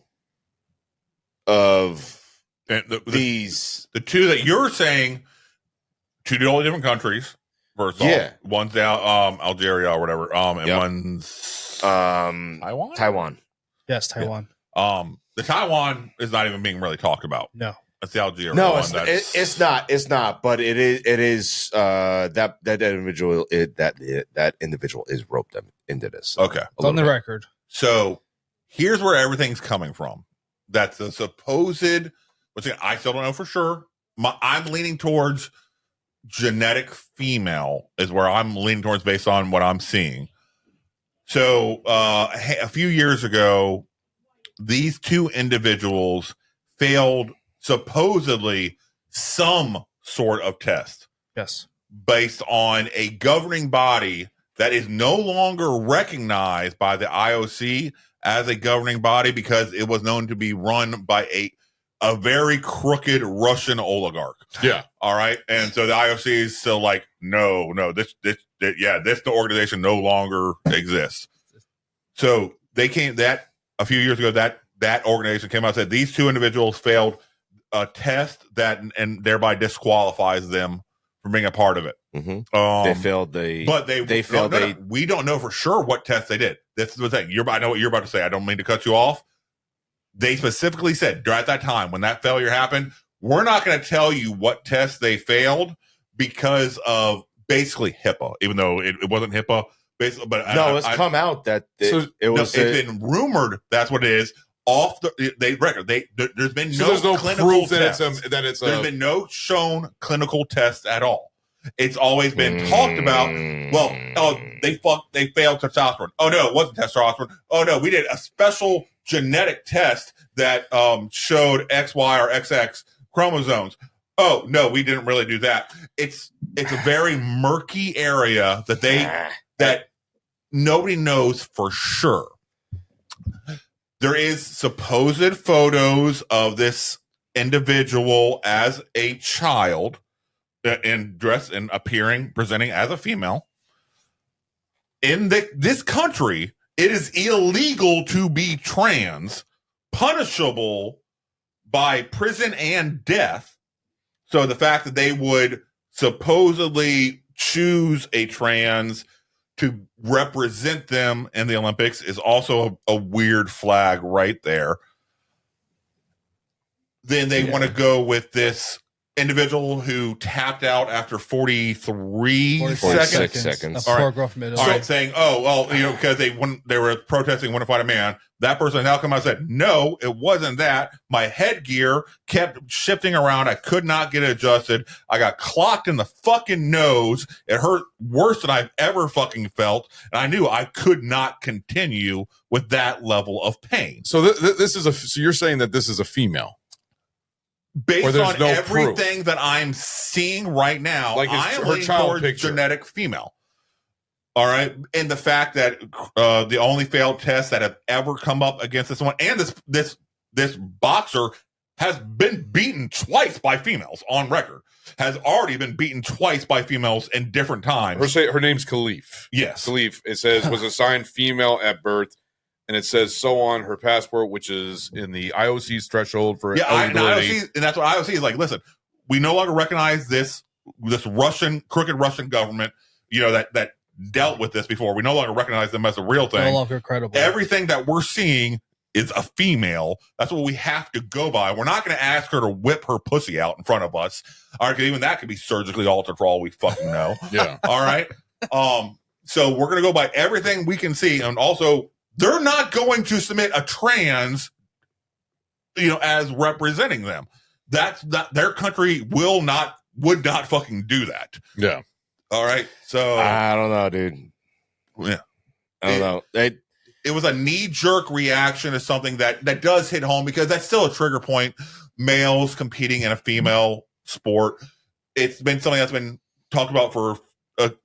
of And these, the two that you're saying, two totally different countries. First off, Yeah. one's down Algeria or whatever, and Yep. one's Taiwan. Yes, Taiwan. The Taiwan is not even being really talked about. No. It's the Algeria No, one. it's not. It's not. But it is. That individual. That individual is roped into this. Okay. It's on the record. So here's where everything's coming from. That's the supposed, which I still don't know for sure. I'm leaning towards genetic female is where I'm leaning towards based on what I'm seeing. So a few years ago, these two individuals failed supposedly some sort of test Yes. based on a governing body that is no longer recognized by the IOC as a governing body because it was known to be run by a very crooked Russian oligarch. Yeah. All right. And so the IOC is still like, no, this the organization no longer exists. So they came that a few years ago, that organization came out and said these two individuals failed a test that and thereby disqualifies them from being a part of it. Mm-hmm. They failed. They failed. We don't know for sure what test they did. This is the thing. I know what you're about to say. I don't mean to cut you off. They specifically said at that time when that failure happened, we're not going to tell you what test they failed because of basically HIPAA, even though it wasn't HIPAA. Basically, but no, it's come out that it's been rumored that's what it is. Off the record, there's been There's no clinical proof test. that There's been no shown clinical test at all. It's always been talked about. Well, they failed testosterone. Oh no, it wasn't testosterone. Oh no, we did a special genetic test that showed XY or XX chromosomes. Oh no, we didn't really do that. It's a very murky area that nobody knows for sure. There is supposed photos of this individual as a child in dress and presenting as a female. In this country, it is illegal to be trans, punishable by prison and death. So the fact that they would supposedly choose a trans to represent them in the Olympics is also a weird flag right there. Then they want to go with this individual who tapped out after 43 seconds. All right. Middle. All right, saying, oh, well, because they were protesting wouldn't fight a man. That person now come out and said, no, it wasn't that. My headgear kept shifting around. I could not get it adjusted. I got clocked in the fucking nose. It hurt worse than I've ever fucking felt. And I knew I could not continue with that level of pain. So so you're saying that this is a female? Based on everything that I'm seeing right now, like I am her leaning child towards picture. genetic female. All right. And the fact that the only failed tests that have ever come up against this one, and this boxer has been beaten twice by females on record, has already been beaten twice by females in different times. Her name's Khalif. Yes. Khalif, it says, was assigned female at birth. And it says so on her passport, which is in the IOC's threshold for eligibility. And that's what IOC is like. Listen, we no longer recognize this crooked Russian government, that dealt with this before. We no longer recognize them as a real thing. No longer credible. Everything that we're seeing is a female. That's what we have to go by. We're not going to ask her to whip her pussy out in front of us. All right, 'cause even that could be surgically altered for all we fucking know. Yeah. All right. So we're going to go by everything we can see. And also, they're not going to submit a trans, as representing them. That's not, their country would not fucking do that. Yeah. All right. So I don't know, dude. yeah. I don't know. It was a knee-jerk reaction to something that does hit home because that's still a trigger point. Males competing in a female sport. It's been something that's been talked about for at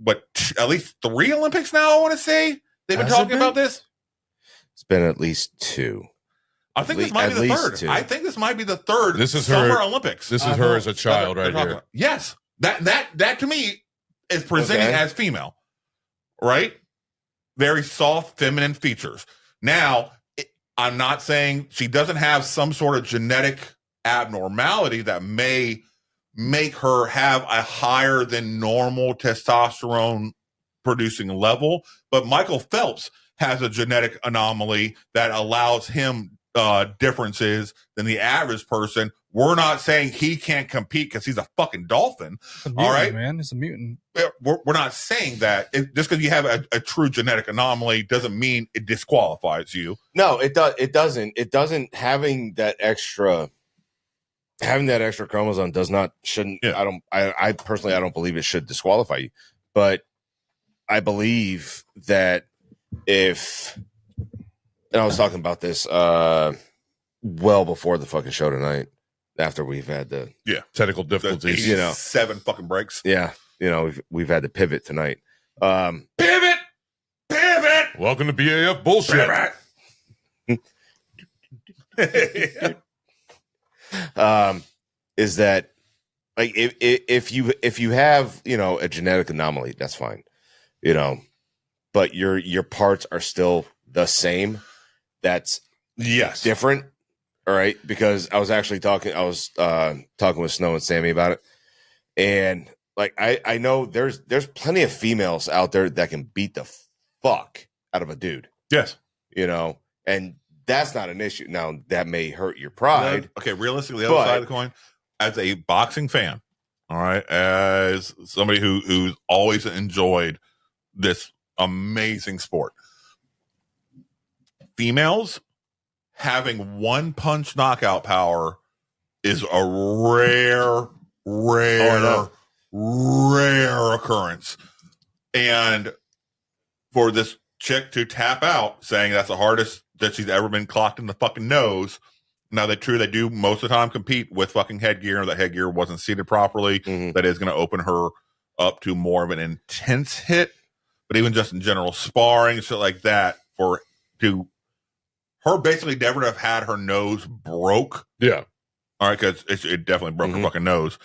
least 3 Olympics now. I want to say they've been talking about this. It's been at least 2. I think this might be the third. 2. I think this might be the third. This is Summer her Olympics. This is her as a child right here. About. Yes, that to me is presenting as female, right? Very soft, feminine features. Now, I'm not saying she doesn't have some sort of genetic abnormality that may make her have a higher than normal testosterone producing level, but Michael Phelps has a genetic anomaly that allows him differences than the average person. We're not saying he can't compete because he's a fucking dolphin. Mutant, all right, man, he's a mutant. We're not saying that just because you have a true genetic anomaly doesn't mean it disqualifies you. No, it doesn't. It doesn't. Having that extra chromosome shouldn't. Yeah. I personally, I don't believe it should disqualify you, but I believe that and I was talking about this well before the fucking show tonight, after we've had the Technical difficulties. 7 fucking breaks. yeah, we've had to pivot tonight. Pivot. Welcome to BAF bullshit. Is that like if you have a genetic anomaly, that's fine, but your parts are still the same. That's Yes. different. All right, because I was talking with Snow and Sammy about it, and like I know there's plenty of females out there that can beat the fuck out of a dude. Yes. And that's not an issue. Now that may hurt your pride. Okay, realistically, the other side of the coin, as a boxing fan, all right, as somebody who's always enjoyed this amazing sport, females having one punch knockout power is a rare occurrence. And for this chick to tap out saying that's the hardest that she's ever been clocked in the fucking nose. Now, they do most of the time compete with fucking headgear. That headgear wasn't seated properly. Mhm. That is going to open her up to more of an intense hit. But even just in general sparring, shit like that, her basically never to have had her nose broke. Yeah. All right, because it definitely broke her fucking nose.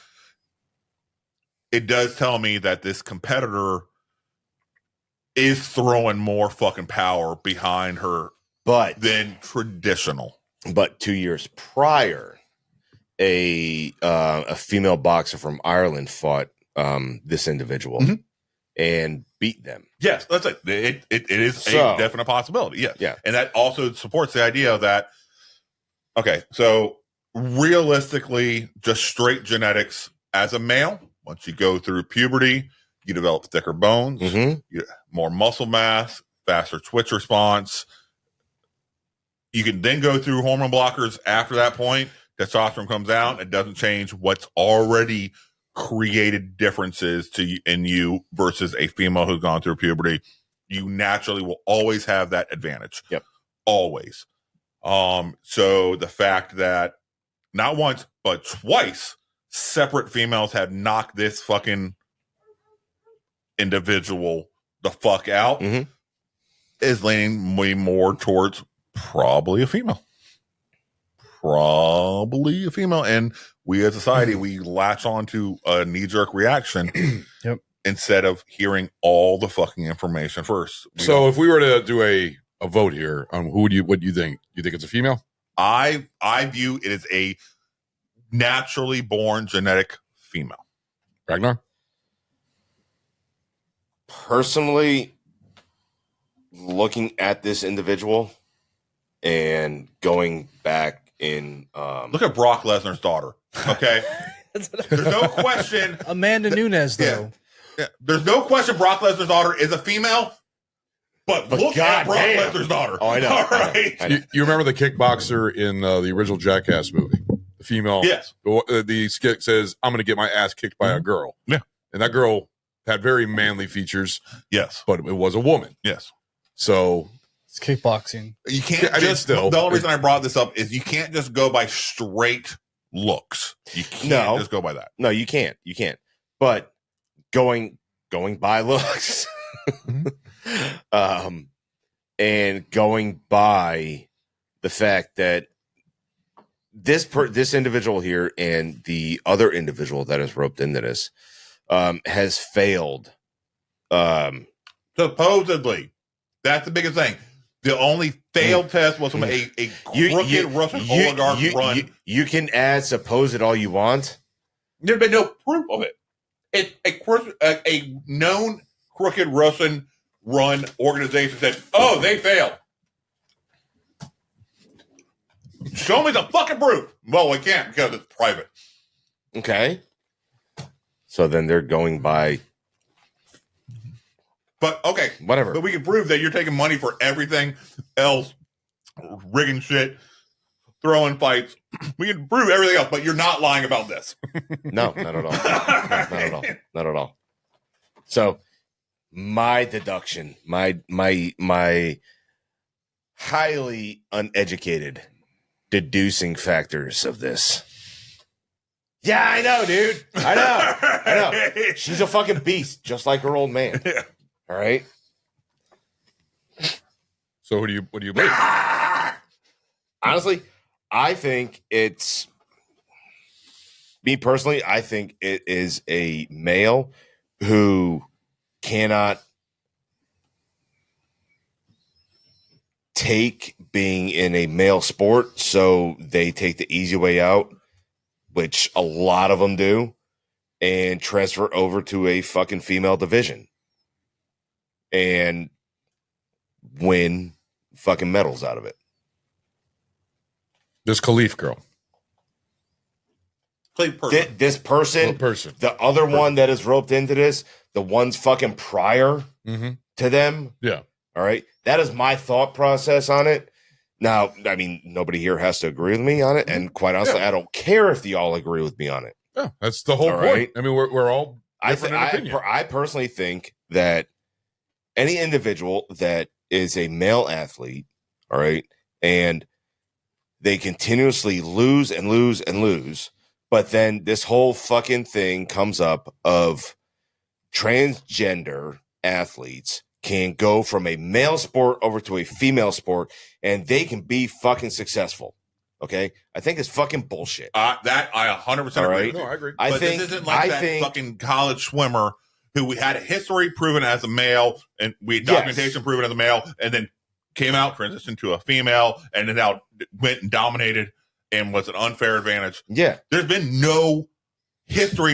It does tell me that this competitor is throwing more fucking power behind her than traditional. But 2 years prior, a female boxer from Ireland fought this individual and beat them. Yes, that's it. It is a definite possibility. Yes. Yeah. And that also supports the idea that, okay, so realistically, just straight genetics as a male, once you go through puberty, you develop thicker bones, more muscle mass, faster twitch response. You can then go through hormone blockers after that point. Testosterone comes out. It doesn't change what's already created differences in you versus a female who's gone through puberty. You naturally will always have that advantage. Yep. Always. So the fact that not once, but twice separate females have knocked this fucking individual the fuck out is leaning way more towards probably a female. And we as a society, we latch on to a knee-jerk reaction instead of hearing all the fucking information first. So if we were to do a vote here on what do you think? You think it's a female? I view it as a naturally born genetic female. Ragnar? Personally, looking at this individual and going back in. Look at Brock Lesnar's daughter. Okay, there's no question. Amanda Nunes, though. Yeah, there's no question Brock Lesnar's daughter is a female. But look at Brock Lesnar's daughter. Oh, I know. All right. I know. You remember the kickboxer in the original Jackass movie? The female. Yes. The skit says, "I'm going to get my ass kicked by a girl." Yeah. And that girl had very manly features. Yes. But it was a woman. Yes. So It's kickboxing. you can't the only reason I brought this up is you can't just go by straight looks. You can't just go by that. No, you can't. You can't. But going by looks. And going by the fact that this individual here and the other individual that is roped into this has failed. Supposedly, that's the biggest thing. The only failed test was from a crooked Russian oligarch run. You can add supposed all you want. There's been no proof of it. It's a known crooked Russian run organization said, "Oh, they failed. Show me the fucking proof." Well, we can't because it's private. Okay. So then they're going by. But okay, whatever. But we can prove that you're taking money for everything else, rigging shit, throwing fights. We can prove everything else, but you're not lying about this. No, not at all. Not at all. Not at all. So my deduction, my highly uneducated deducing factors of this. Yeah, I know, dude. I know. She's a fucking beast, just like her old man. Yeah. All right. So what do you believe? Honestly, I think it's me personally. I think it is a male who cannot take being in a male sport, so they take the easy way out, which a lot of them do, and transfer over to a fucking female division and win fucking medals out of it. This Khalif girl. This person, the other one that is roped into this, the ones fucking prior to them. Yeah. All right. That is my thought process on it. Now, I mean, nobody here has to agree with me on it. And quite honestly, I don't care if you all agree with me on it. Yeah, that's the whole point. Right? I mean, we're all different in opinion. I personally think that any individual that is a male athlete, all right, and they continuously lose and lose and lose, but then this whole fucking thing comes up of transgender athletes can go from a male sport over to a female sport and they can be fucking successful. Okay? I think it's fucking bullshit. That I 100% agree with. No, I agree. But this isn't like that fucking college swimmer who we had a history proven as a male and we had documentation proven as a male and then came out, transitioned to a female, and then now went and dominated and was an unfair advantage. Yeah. There's been no history,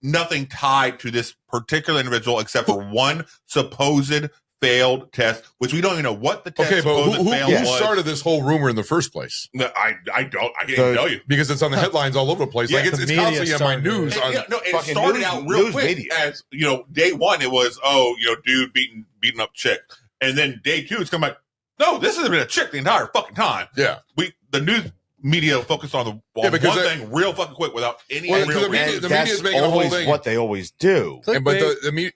nothing tied to this particular individual except for one supposed failed test, which we don't even know what the test supposed failed was. Who started this whole rumor in the first place? I can't tell you. Because it's on the headlines all over the place. Yeah, like it's constantly on my news. It started out real quick media. as, day one, it was, dude beating up chick. And then day two, it's coming back, no, this has been a chick the entire fucking time. Yeah. The news media focused on one thing real fucking quick without any real the media is making a whole thing. What they always do. But the media,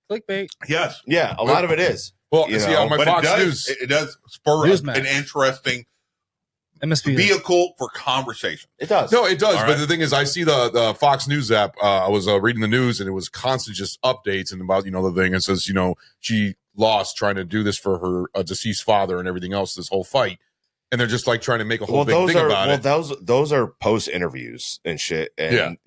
clickbait. Yes. Yeah, a lot of it is. Well, on my Fox News. It does spur an interesting vehicle for conversation. It does. No, it does. All but right. the thing is, I see the Fox News app. I was reading the news, and it was constant just updates and about the thing. It says she lost trying to do this for her deceased father and everything else. This whole fight, and they're just like trying to make a whole big thing about it. Those are post interviews and shit, and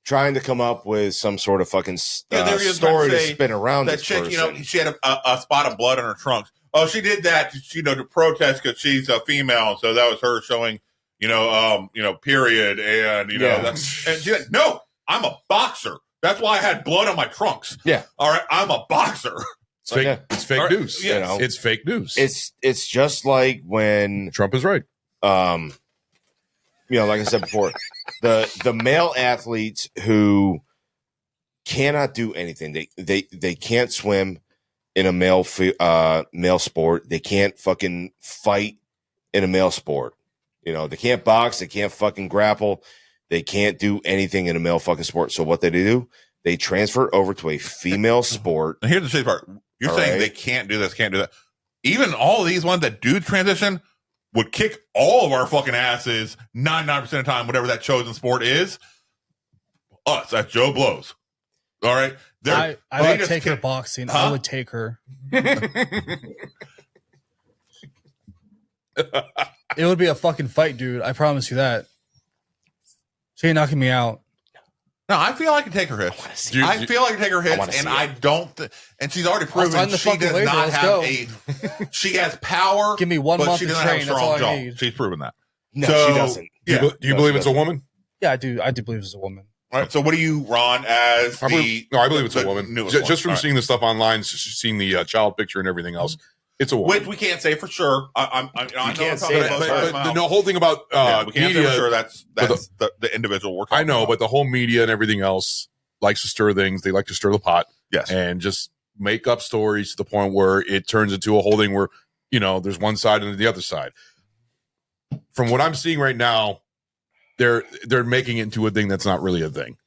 trying to come up with some sort of fucking story to spin around that this chick. person. She had a spot of blood on her trunks. Oh, she did that, to protest because she's a female, so that was her showing, period, and and she's like, no, I'm a boxer. That's why I had blood on my trunks. Yeah. All right, I'm a boxer. It's fake. Yeah. It's fake Right. news. Yeah. You know? It's fake news. It's just like when Trump is right. like I said before, the male athletes who cannot do anything. They can't swim in a male sport. They can't fucking fight in a male sport. You know, they can't box. They can't fucking grapple. They can't do anything in a male fucking sport. So what they do, they transfer over to a female sport. And here's the shitty part. You're All saying right. they can't do this, can't do that. Even all of these ones that do transition would kick all of our fucking asses 99% of the time, whatever that chosen sport is. Us, that's Joe Blows. All right. I they would just take her kick- boxing. Huh? I would take her. It would be a fucking fight, dude. I promise you that. She ain't knocking me out. No, I feel I can take her hits. see I feel I can take her hits, wanna and see I it. don't. And she's already proven sign the she fucking does waiver. not Let's have go. She has power. Give me 1 but month she to doesn't have a train. That's strong all I jaw. need. She's proven that. No, So- she doesn't. Yeah. Do you No, believe she it's a woman? Yeah, I do. I do believe it's a woman. All right. So what do you, Ron, as I believe it's a the woman. newest Just, one? just from All right. seeing the stuff online, seeing the child picture and everything else, it's a woman. Which we can't say for sure. I know can't I'm say talking that, about but, her but mouth. the whole thing about Yeah, we can't say media, for sure that's but the individual we're I talking know, about. but the whole media and everything else likes to stir things. They like to stir the pot Yes. and just make up stories to the point where it turns into a whole thing where, there's one side and the other side. From what I'm seeing right now, they're making it into a thing that's not really a thing.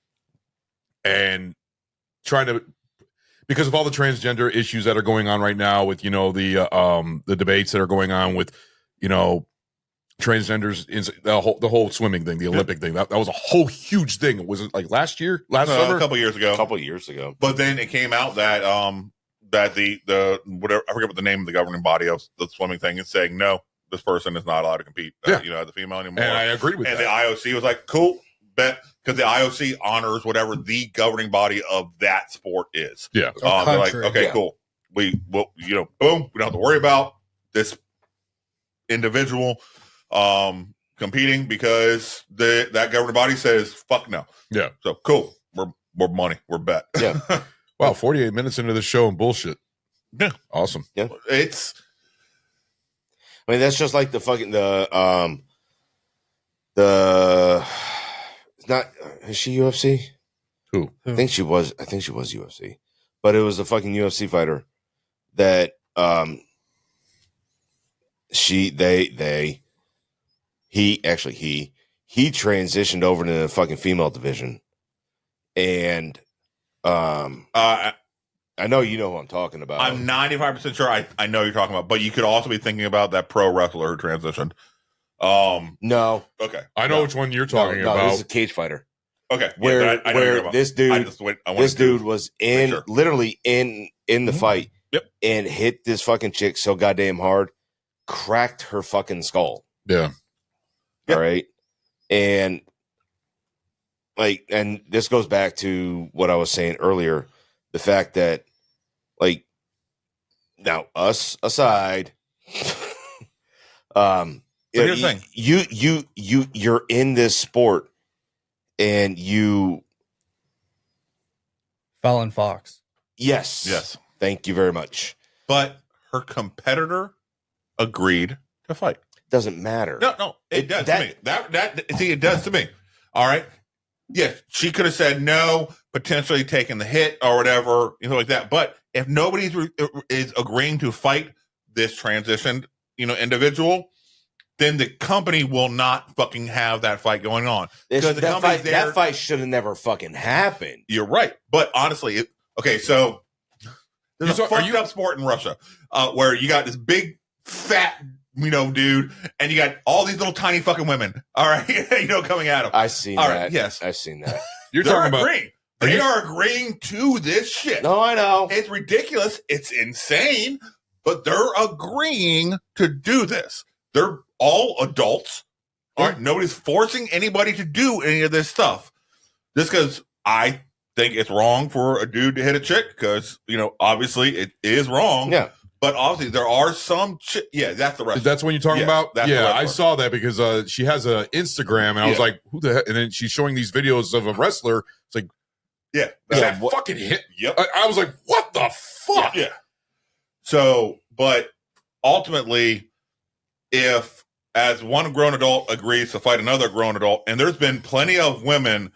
And trying to, because of all the transgender issues that are going on right now with, the debates that are going on with, transgenders, the whole swimming thing, the Olympic thing, that was a whole huge thing. Was it like last summer? a couple years ago. A couple years ago. But then it came out that that the whatever, I forget what the name of the governing body of the swimming thing is, saying no, this person is not allowed to compete. As a female anymore. And I agree with And that. the IOC was like, cool, bet, because the IOC honors whatever the governing body of that sport is. Yeah. Or They're like, country. okay, Yeah. cool. Boom, we don't have to worry about this individual competing because that governing body says fuck no. Yeah. So cool. We're money. We're bet. Yeah. Wow, 48 minutes into the show and bullshit. Yeah. Awesome. It's I mean, that's just like the fucking it's not, is she UFC? Who? I think she was UFC. But it was a fucking UFC fighter that he transitioned over to the fucking female division. And I know you know who I'm talking about. I'm 95% sure I know you're talking about, but you could also be thinking about that pro wrestler who transitioned. No. Okay. I know which one you're talking no, about. this is a cage fighter. Okay. Where yeah, I know you're about. this I dude just wait. I wanted this to- dude was in sure. literally in the fight. Yep. And hit this fucking chick so goddamn hard, cracked her fucking skull. Yeah. Yep. All right. And and this goes back to what I was saying earlier, the fact that now us aside, here's the thing. you're in this sport and you Fallon Fox. Yes. Thank you very much. But her competitor agreed to fight. Doesn't matter. No, it does to me. See, it does to me. All right. Yes, she could have said no, potentially taken the hit or whatever, like that. But if nobody's is agreeing to fight this transitioned, individual, then the company will not fucking have that fight going on. Because the company's there. That fight should have never fucking happened. You're right. But honestly, so there's a fucked up sport in Russia where you got this big, fat, dude, and you got all these little tiny fucking women, all right, coming at him. I've seen All that. right, yes. I've seen that. You're They're talking about agreeing. They are agreeing to this shit. No, I know. It's ridiculous. It's insane, but they're agreeing to do this. They're all adults. All right, nobody's forcing anybody to do any of this stuff. Just because I think it's wrong for a dude to hit a chick, because obviously it is wrong. Yeah. But obviously there are some that's the rest. That's what you're talking Yes, about? that's the Yeah, I wrestler. saw that because she has a Instagram, and I was Yeah. like, who the heck? And then she's showing these videos of a wrestler. It's like, Yeah. is Yeah, that what- fucking hit? Yep. I was like, what the fuck? Yeah. So, but ultimately, if as one grown adult agrees to fight another grown adult, and there's been plenty of women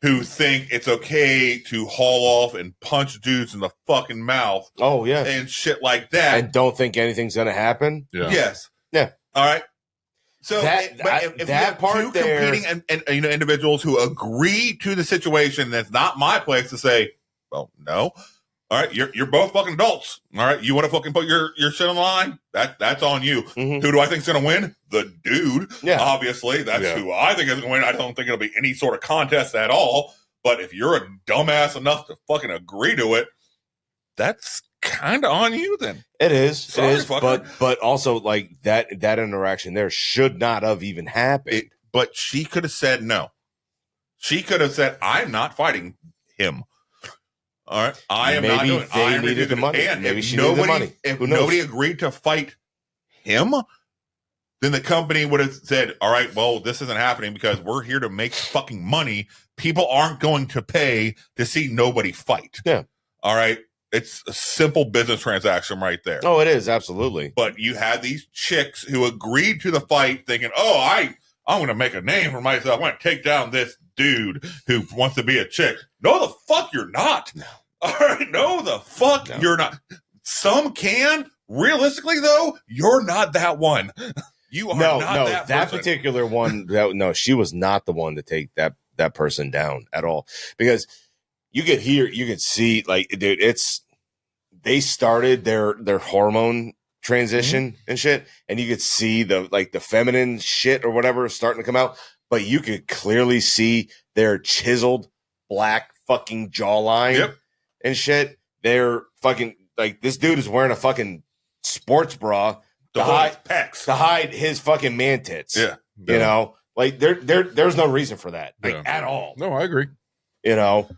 who think it's okay to haul off and punch dudes in the fucking mouth. Oh, yeah. And shit like that. And don't think anything's going to happen. Yeah. Yes. Yeah. All right. So That- but if you that have part two there- competing and individuals who agree to the situation, that's not my place to say, well, no. All right, you're both fucking adults. All right, you want to fucking put your shit on the line? That's on you. Mhm. Who do I think's gonna win? The dude. Yeah. Obviously, that's who I think is gonna win. I don't think it'll be any sort of contest at all. But if you're a dumbass enough to fucking agree to it, that's kind of on you then. It is. Sorry, it is. fucker. But also like that interaction there should not have even happened. But she could have said no. She could have said, "I'm not fighting him." All right, I am not Maybe doing. they I am needed the refusing. money. And Maybe if she needed the money. If Who knows? nobody agreed to fight him, then the company would have said, "All right, well, this isn't happening because we're here to make fucking money. People aren't going to pay to see nobody fight." Yeah. All right, it's a simple business transaction right there. Oh, it is absolutely. But you had these chicks who agreed to the fight, thinking, "Oh, I'm going to make a name for myself. I'm going to take down this dude who wants to be a chick." No, the fuck you're not. No. All right, no, the fuck you're not. Some can. Realistically, though, you're not that one. You are not that person. particular one. No, she was not the one to take that person down at all. Because you could hear, you could see, like, dude, they started their hormone transition and shit, and you could see the feminine shit or whatever starting to come out, but you could clearly see their chiseled black fucking jawline and shit. They're fucking like, this dude is wearing a fucking sports bra to hide his fucking man tits. Yeah. You know, like there's no reason for that, like, at all. No, I agree. You know,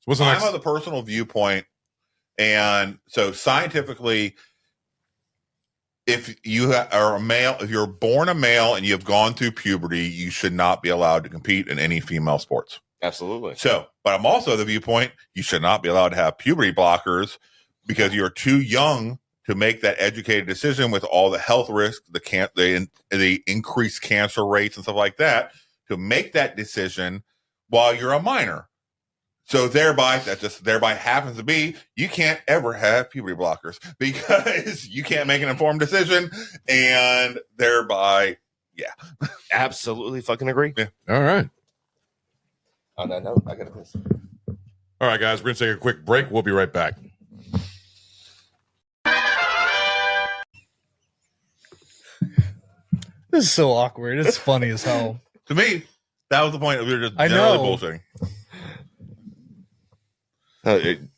What's the next? I'm of the personal viewpoint, and so scientifically, if you are a male, if you're born a male and you have gone through puberty, you should not be allowed to compete in any female sports. absolutely. So, but I'm also of the viewpoint you should not be allowed to have puberty blockers because you're too young to make that educated decision with all the health risks, the increased cancer rates and stuff like that, to make that decision while you're a minor. So thereby happens to be, you can't ever have puberty blockers because you can't make an informed decision, and thereby, Absolutely fucking agree. Yeah. All right. On that note, I gotta piss. All right, guys, we're going to take a quick break. We'll be right back. This is so awkward. It's funny as hell. to me, that was the point of you're just I generally know. bullshitting.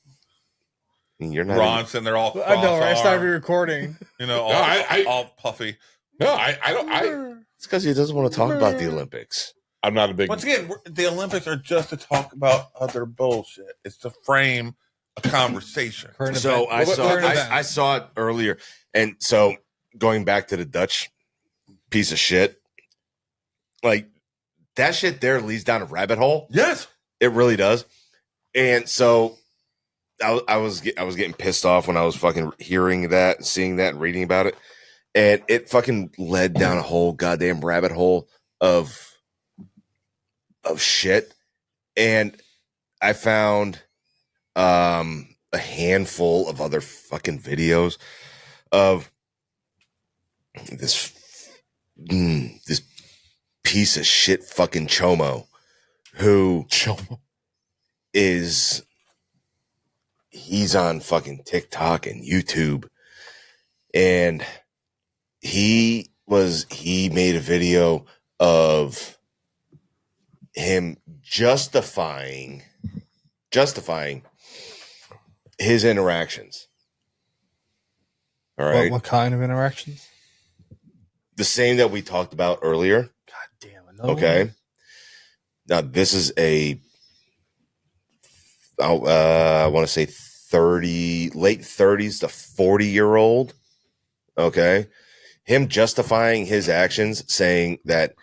You're not. Ron sitting there all I know, right? I started cross-armed, recording. all, I- all puffy. No, I don't. It's because he doesn't want to talk about the Olympics. I'm not a big. Once again, the Olympics are just to talk about other bullshit. It's to frame a conversation. Current So event. I Current saw event. I saw it earlier, and so going back to the Dutch piece of shit, like that shit there leads down a rabbit hole. Yes. It really does. And so I was getting pissed off when I was fucking hearing that, and seeing that, and reading about it, and it fucking led down a whole goddamn rabbit hole of shit. And I found a handful of other fucking videos of this piece of shit fucking chomo who he's on fucking TikTok and YouTube, and he made a video of him justifying his interactions. All right. What kind of interactions? The same that we talked about earlier. God damn it. No. Okay. Now this is I want to say late 30s to 40-year-old. Okay. Him justifying his actions, saying that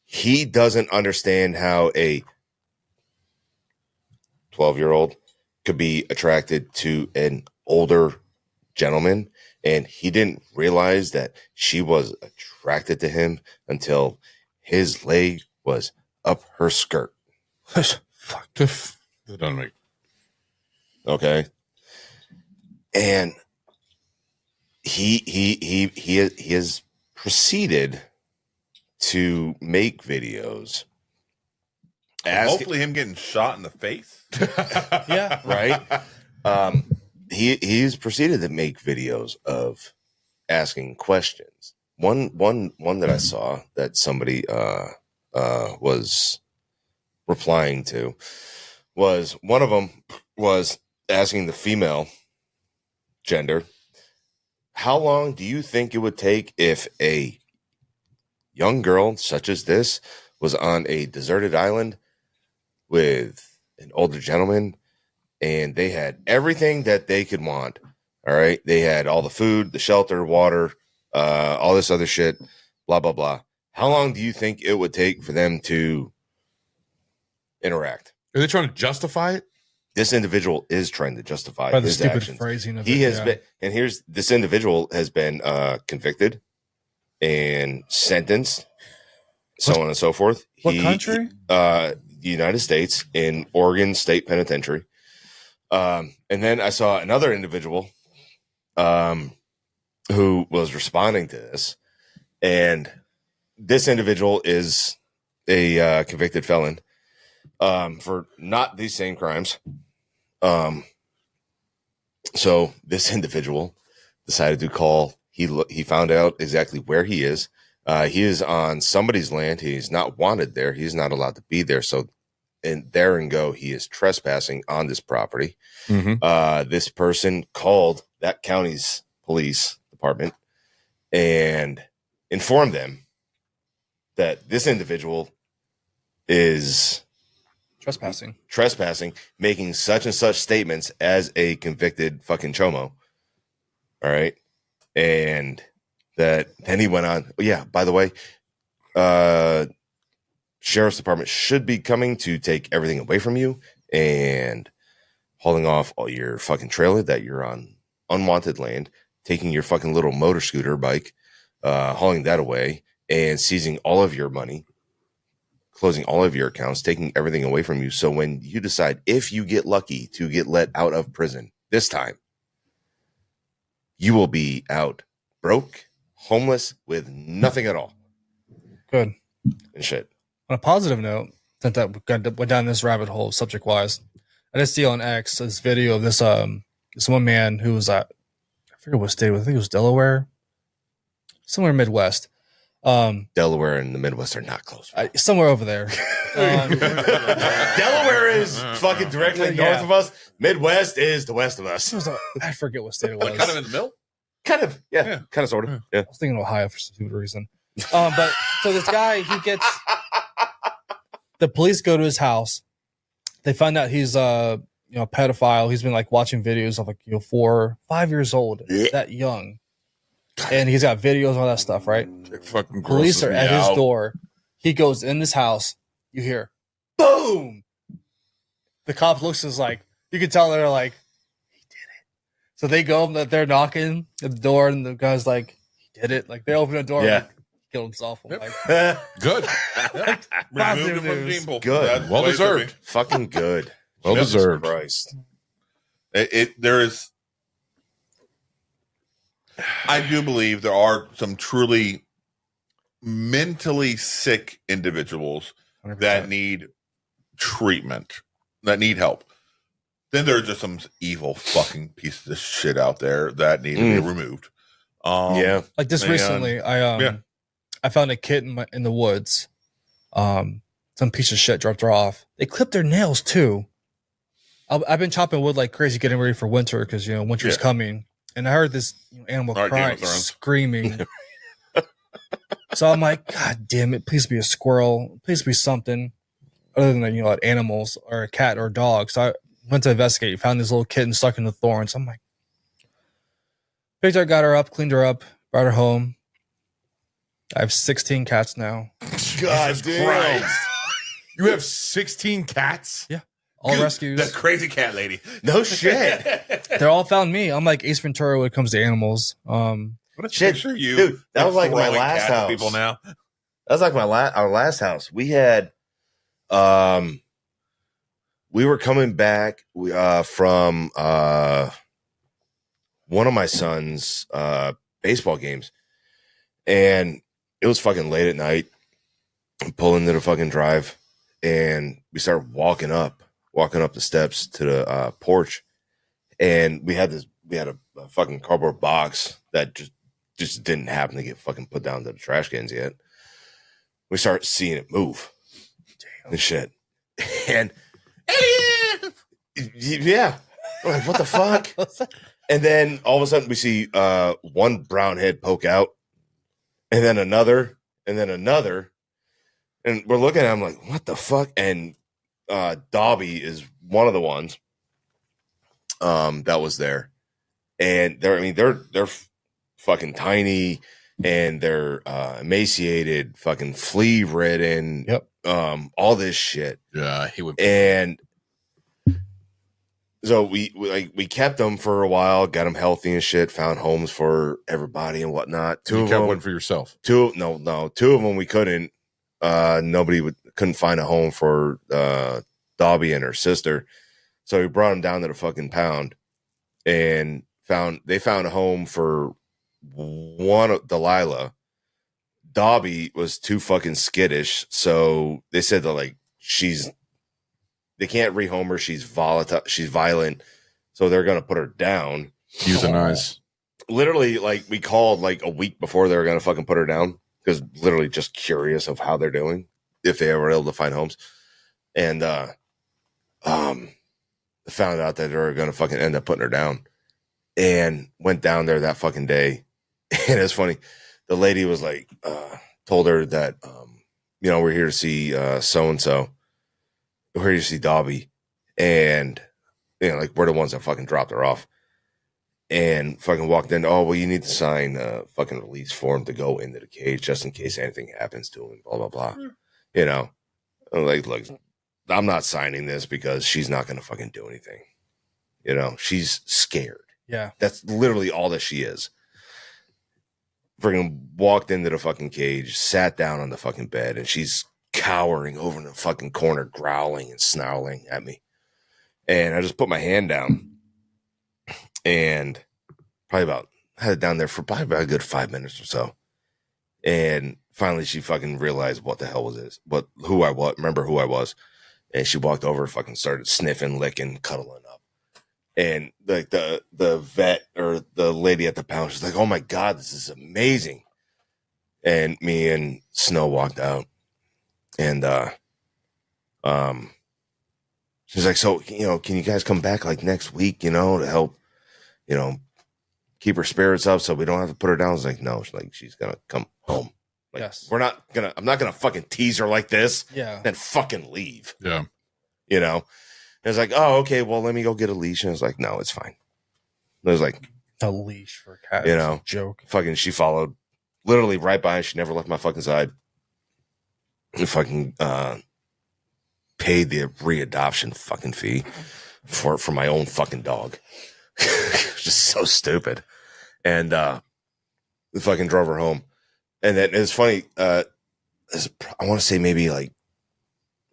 he doesn't understand how a 12-year-old could be attracted to an older gentleman, and he didn't realize that she was attracted to him until his leg was up her skirt. Fuck. That doesn't make. Okay. And he has proceeded to make videos. Hopefully him getting shot in the face. Yeah. Right. He's proceeded to make videos of asking questions. One that I saw that somebody was replying to was, one of them was asking the female gender, how long do you think it would take if a young girl such as this was on a deserted island with an older gentleman, and they had everything that they could want? All right. They had all the food, the shelter, water, all this other shit, blah, blah, blah. How long do you think it would take for them to interact? Are they trying to justify it? This individual is trying to justify By the his stupid actions. phrasing of He it. has been, and here's, this individual has been convicted and sentenced, so on and so forth. What country? The United States, in Oregon State Penitentiary. And then I saw another individual who was responding to this, and this individual is a convicted felon for not these same crimes. So this individual decided to call. He found out exactly where he is. He is on somebody's land. He's not wanted there. He's not allowed to be there. So, and there and go, he is trespassing on this property. Mm-hmm. This person called that county's police department and informed them that this individual is trespassing, making such and such statements as a convicted fucking chomo. All right. And that then he went on, yeah, by the way, sheriff's department should be coming to take everything away from you and hauling off all your fucking trailer that you're on unwanted land, taking your fucking little motor scooter bike, hauling that away, and seizing all of your money, closing all of your accounts, taking everything away from you. So when you decide, if you get lucky to get let out of prison this time, you will be out broke, homeless, with nothing at all. Good. And shit. On a positive note, since that went down this rabbit hole subject wise, I did see on X this video of this one man who was at, I forget what state, I think it was Delaware, somewhere Midwest. Delaware and the Midwest are not close. Somewhere over there. Delaware is fucking directly north of us. Midwest is the west of us. I forget what state it was. Kind of in the middle. Kind of, yeah. Kind of, sort of. Yeah. I was thinking Ohio for some stupid reason. But so this guy, he gets the police go to his house. They find out he's a pedophile. He's been like watching videos of 4, 5 years old, that young, and he's got videos and all that stuff. Right? Fucking Police are at his door. He goes in this house. You hear, boom. The cop looks is like, you can tell they're like, he did it. So they go, they're knocking at the door, and the guy's like, he did it. Like they open the door. Yeah. Like, he killed himself. I'm like, Good. Removed him from the gene pool. Good. That's Well the way it should be. deserved. Fucking good. Well Jesus deserved. Christ. There is. I do believe there are some truly mentally sick individuals 100%. that need treatment, that need help. Then there's just some evil fucking pieces of shit out there that need to be removed. Yeah. like this and- recently, I found a kitten in the woods. Some piece of shit dropped her off. They clipped their nails too. I've been chopping wood like crazy, getting ready for winter because winter's coming. And I heard this animal All right, Game crying, of Thrones. screaming. So I'm like, God damn it! Please be a squirrel. Please be something other than like animals or a cat or a dog. So I went to investigate. Found this little kitten stuck in the thorns. I'm like, picked her, got her up, cleaned her up, brought her home. I have 16 cats now. God damn. You have 16 cats? Yeah. all rescues. That crazy cat lady. No shit. They all found me. I'm like Ace Ventura when it comes to animals. What a Shit, picture you. dude, that was like my throwing last cats at house. People now. That was like our last house. We had, we were coming back from one of my son's baseball games, and it was fucking late at night. I'm pulling into the fucking drive, and we started walking up the steps to the porch, and we had a fucking cardboard box that just didn't happen to get fucking put down to the trash cans yet. We start seeing it move. Damn. And shit. And alien! Yeah. We're like, what the fuck? And then all of a sudden we see one brown head poke out, and then another, and then another. And we're looking at him like, what the fuck? And Dobby is one of the ones that was there. And they're fucking tiny, and they're emaciated, fucking flea ridden. Yep. All this shit. Yeah, he would. And so we kept them for a while, got them healthy and shit, found homes for everybody and whatnot. You kept one for yourself. Two of them we couldn't. Nobody couldn't find a home for Dobby and her sister, so we brought them down to the fucking pound, and found a home for one of Delilah. Dobby was too fucking skittish, so they said that like they can't rehome her. She's volatile. She's violent, so they're gonna put her down. Euthanize. Literally, like we called like a week before they were gonna fucking put her down, because literally just curious of how they're doing, if they ever were able to find homes, and found out that they were gonna fucking end up putting her down, and went down there that fucking day. And it's funny, the lady was like, told her that we're here to see so and so. We're here to see Dobby, and like we're the ones that fucking dropped her off, and fucking walked in. Oh well, you need to sign a fucking release form to go into the cage just in case anything happens to him. Blah blah blah. I'm like, look, I'm not signing this because she's not gonna fucking do anything. She's scared. Yeah, that's literally all that she is. Freaking walked into the fucking cage, sat down on the fucking bed, and she's cowering over in the fucking corner, growling and snarling at me. And I just put my hand down, and had it down there for probably about a good 5 minutes or so. And finally she fucking realized what the hell was this, remember who I was. And she walked over, fucking started sniffing, licking, cuddling up. And like the vet or the lady at the pound, she's like, oh my God, this is amazing. And me and Snow walked out, and she's like, so, can you guys come back like next week, to help, keep her spirits up so we don't have to put her down? I was like, no, she's gonna come home. Like, yes. I'm not gonna fucking tease her like this. Yeah. Then fucking leave. Yeah. And it's like, oh, okay, well, let me go get a leash. And I was like, no, it's fine. And I was like, a leash for a cat. Joke. Fucking, she followed literally right by. She never left my fucking side. And fucking paid the readoption fucking fee for my own fucking dog. Just so stupid. And we fucking drove her home. And then it's funny. I want to say maybe like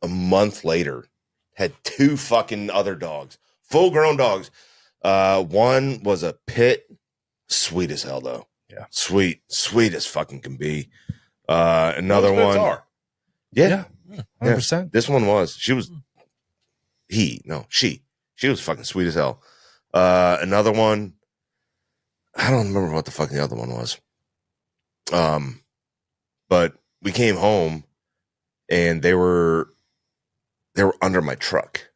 a month later, had two fucking other dogs, full grown dogs. One was a pit, sweet as hell though. Yeah, sweet as fucking can be. Another one. Are. Yeah, 100%. This one was. She was. She was fucking sweet as hell. Another one. I don't remember what the fuck the other one was. But we came home, and they were under my truck,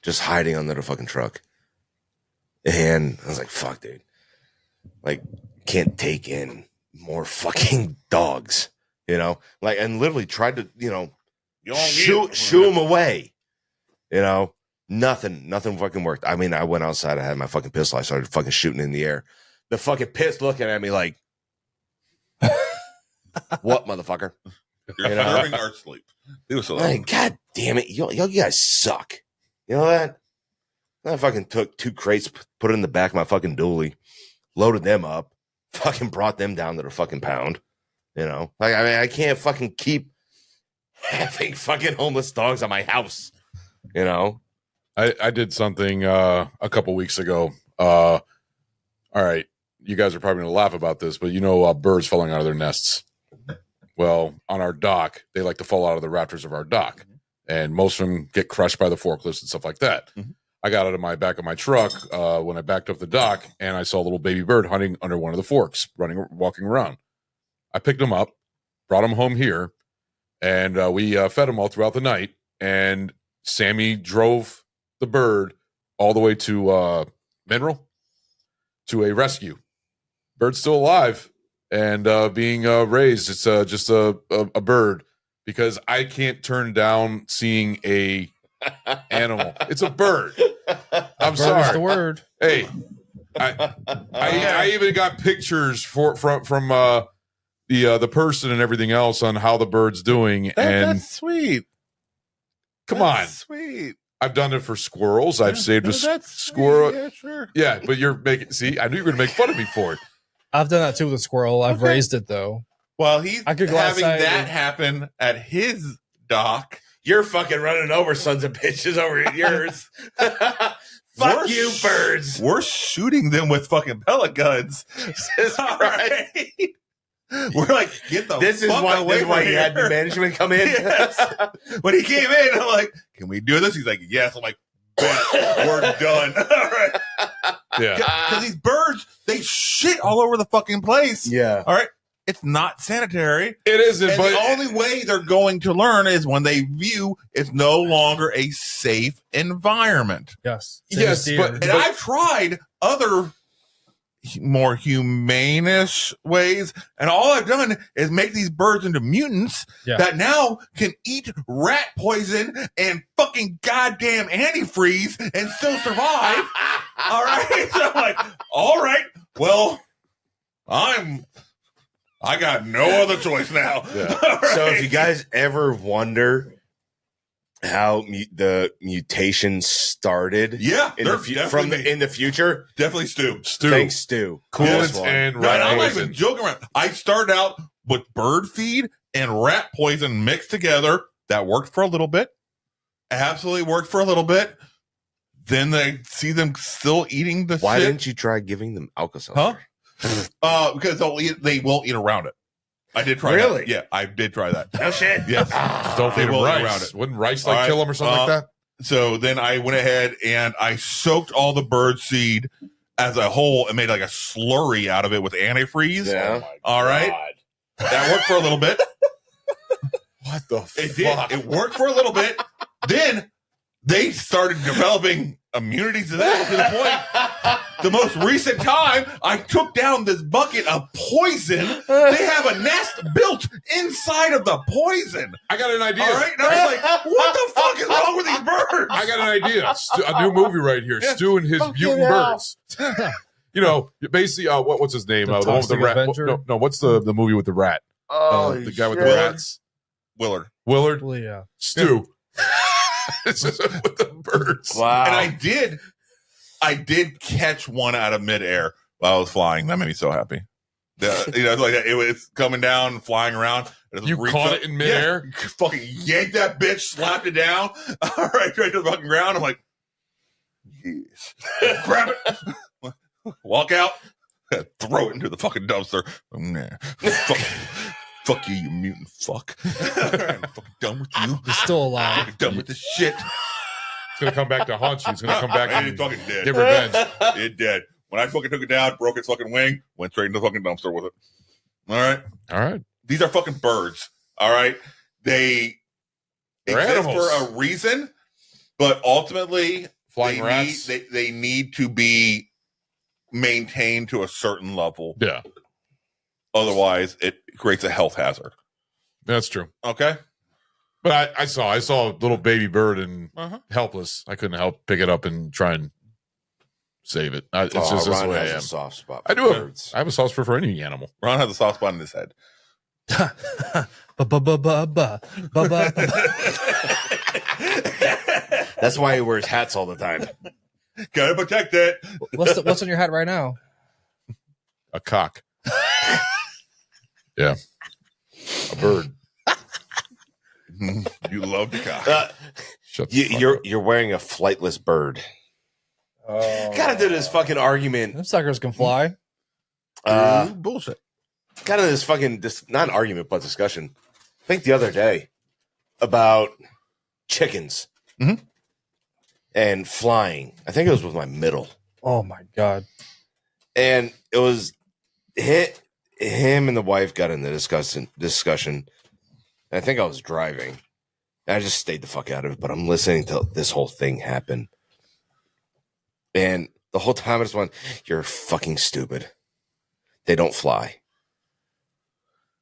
just hiding under the fucking truck. And I was like, fuck, dude. Like, can't take in more fucking dogs, Like, and literally tried to, shoo them away. Nothing fucking worked. I mean, I went outside, I had my fucking pistol, I started fucking shooting in the air. The fucking pit's looking at me like, what, motherfucker? You're disturbing our sleep. Like, God damn it. You guys suck. You know what? I fucking took 2 crates, put it in the back of my fucking dually, loaded them up, fucking brought them down to the fucking pound. You know, like, I mean, I can't fucking keep having fucking homeless dogs at my house. You know, I did something a couple weeks ago. All right, you guys are probably gonna laugh about this, but birds falling out of their nests. Well, on our dock, they like to fall out of the rafters of our dock, and most of them get crushed by the forklifts and stuff like that. Mhm. I got out of my back of my truck when I backed up the dock, and I saw a little baby bird hunting under one of the forks, walking around. I picked him up, brought him home here, and we fed him all throughout the night. And Sammy drove the bird all the way to Mineral to a rescue. Bird's still alive and being raised. It's just a bird, because I can't turn down seeing a animal. It's a bird. I'm Bird sorry. is the word. Hey, I even got pictures from the person and everything else on how the bird's doing. And that's sweet. come on, Sweet. I've done it for squirrels. I've saved a squirrel. Yeah, sure. Yeah, but you're making. See, I knew you were going to make fun of me for it. I've done that too with a squirrel. I've raised it though. Well, he's I could go having outside that and- happen at his dock. you're fucking running over sons of bitches over at yours. Fuck you, birds. We're shooting them with fucking pellet guns. Jesus All Christ. right. We're like, get the This is fuck why, away this is why from you had here. management come in. Yes. When he came in, I'm like, can we do this? He's like, yes. I'm like, bet, we're done. All right. Yeah, Because these birds, they shit all over the fucking place. Yeah. All right. It's not sanitary. it isn't. And But the only way they're going to learn is when they view it's no longer a safe environment. Yes. Yes, Same as but- deer. And I've tried other more humane-ish ways, and all I've done is make these birds into mutants Yeah. that now can eat rat poison and fucking goddamn antifreeze and still survive. All right. So I'm like, all right, well, I got no other choice now. Yeah. All right. So if you guys ever wonder how the mutation started yeah, in they're the definitely in the future, definitely Stu. Stu, thanks, Stu. coolant This one. and No, and I'm not rat even poison. joking around. I started out with bird feed and rat poison mixed together. That worked for a little bit. Absolutely worked for a little bit. Then they see them still eating the Why shit. didn't you try giving them Alka-Seltzer? Because they won't eat around it. I did try Really? that. Yeah, I did try that. No shit. Yes. Just don't feed They him will eat rice. around it. Wouldn't rice All like right, kill him or something like that? So then I went ahead and I soaked all the bird seed as a whole and made like a slurry out of it with antifreeze. Yeah. All right. That worked for a little bit. What the It did. It worked for a little bit. Then they started developing immunity to that to the point. The most recent time I took down this bucket of poison, they have a nest built inside of the poison. I got an idea. All right. And I was like, what the fuck is wrong with these birds? I got an idea. A new movie right here. Stu and his mutant birds. Basically, what's his name? The The one with the Toxic rat. Avenger? No, what's the movie with the rat? The guy with the rats. Willard. Willard. Well, yeah. Stu. This is with the birds. Wow. And I did catch one out of midair while I was flying. That made me so happy. Like it was coming down, flying around. You caught it in midair? Yeah, fucking yanked that bitch, slapped it down. All right to the fucking ground. I'm like, yes. Grab it. Walk out. Throw it into the fucking dumpster. Nah. Fuck you, you mutant fuck. All right, I'm fucking done with you. It's still alive. Fucking done with this shit. It's gonna come back to haunt you. It's gonna come back And and it fucking did. get revenge. It did. When I fucking took it down, broke its fucking wing, went straight into the fucking dumpster with it. All right. All right. These are fucking birds. All right. They They're exist animals. for a reason, but ultimately Flying rats. they need to be maintained to a certain level. Yeah, Otherwise, it creates a health hazard. that's true. Okay. But I saw a little baby bird and Uh-huh. helpless. I couldn't help pick it up and try and save it. It's just this Ron way I has am. a soft spot. I For do. birds. I have a sauce for any animal. Ron has a soft spot in his head. That's why he wears hats all the time. Gotta protect it. What's on your hat right now? A cock. Yeah. A bird. You love the cock. Shut the fuck up. You're wearing a flightless bird. Gotta do this fucking argument. Them suckers can fly. Bullshit. Got into this not an argument, but discussion. I think the other day about chickens and flying. I think it was with my middle. Oh my god. And it was him and the wife got in the discussion. And I think I was driving. And I just stayed the fuck out of it, but I'm listening to this whole thing happen. And the whole time I just went, you're fucking stupid. They don't fly.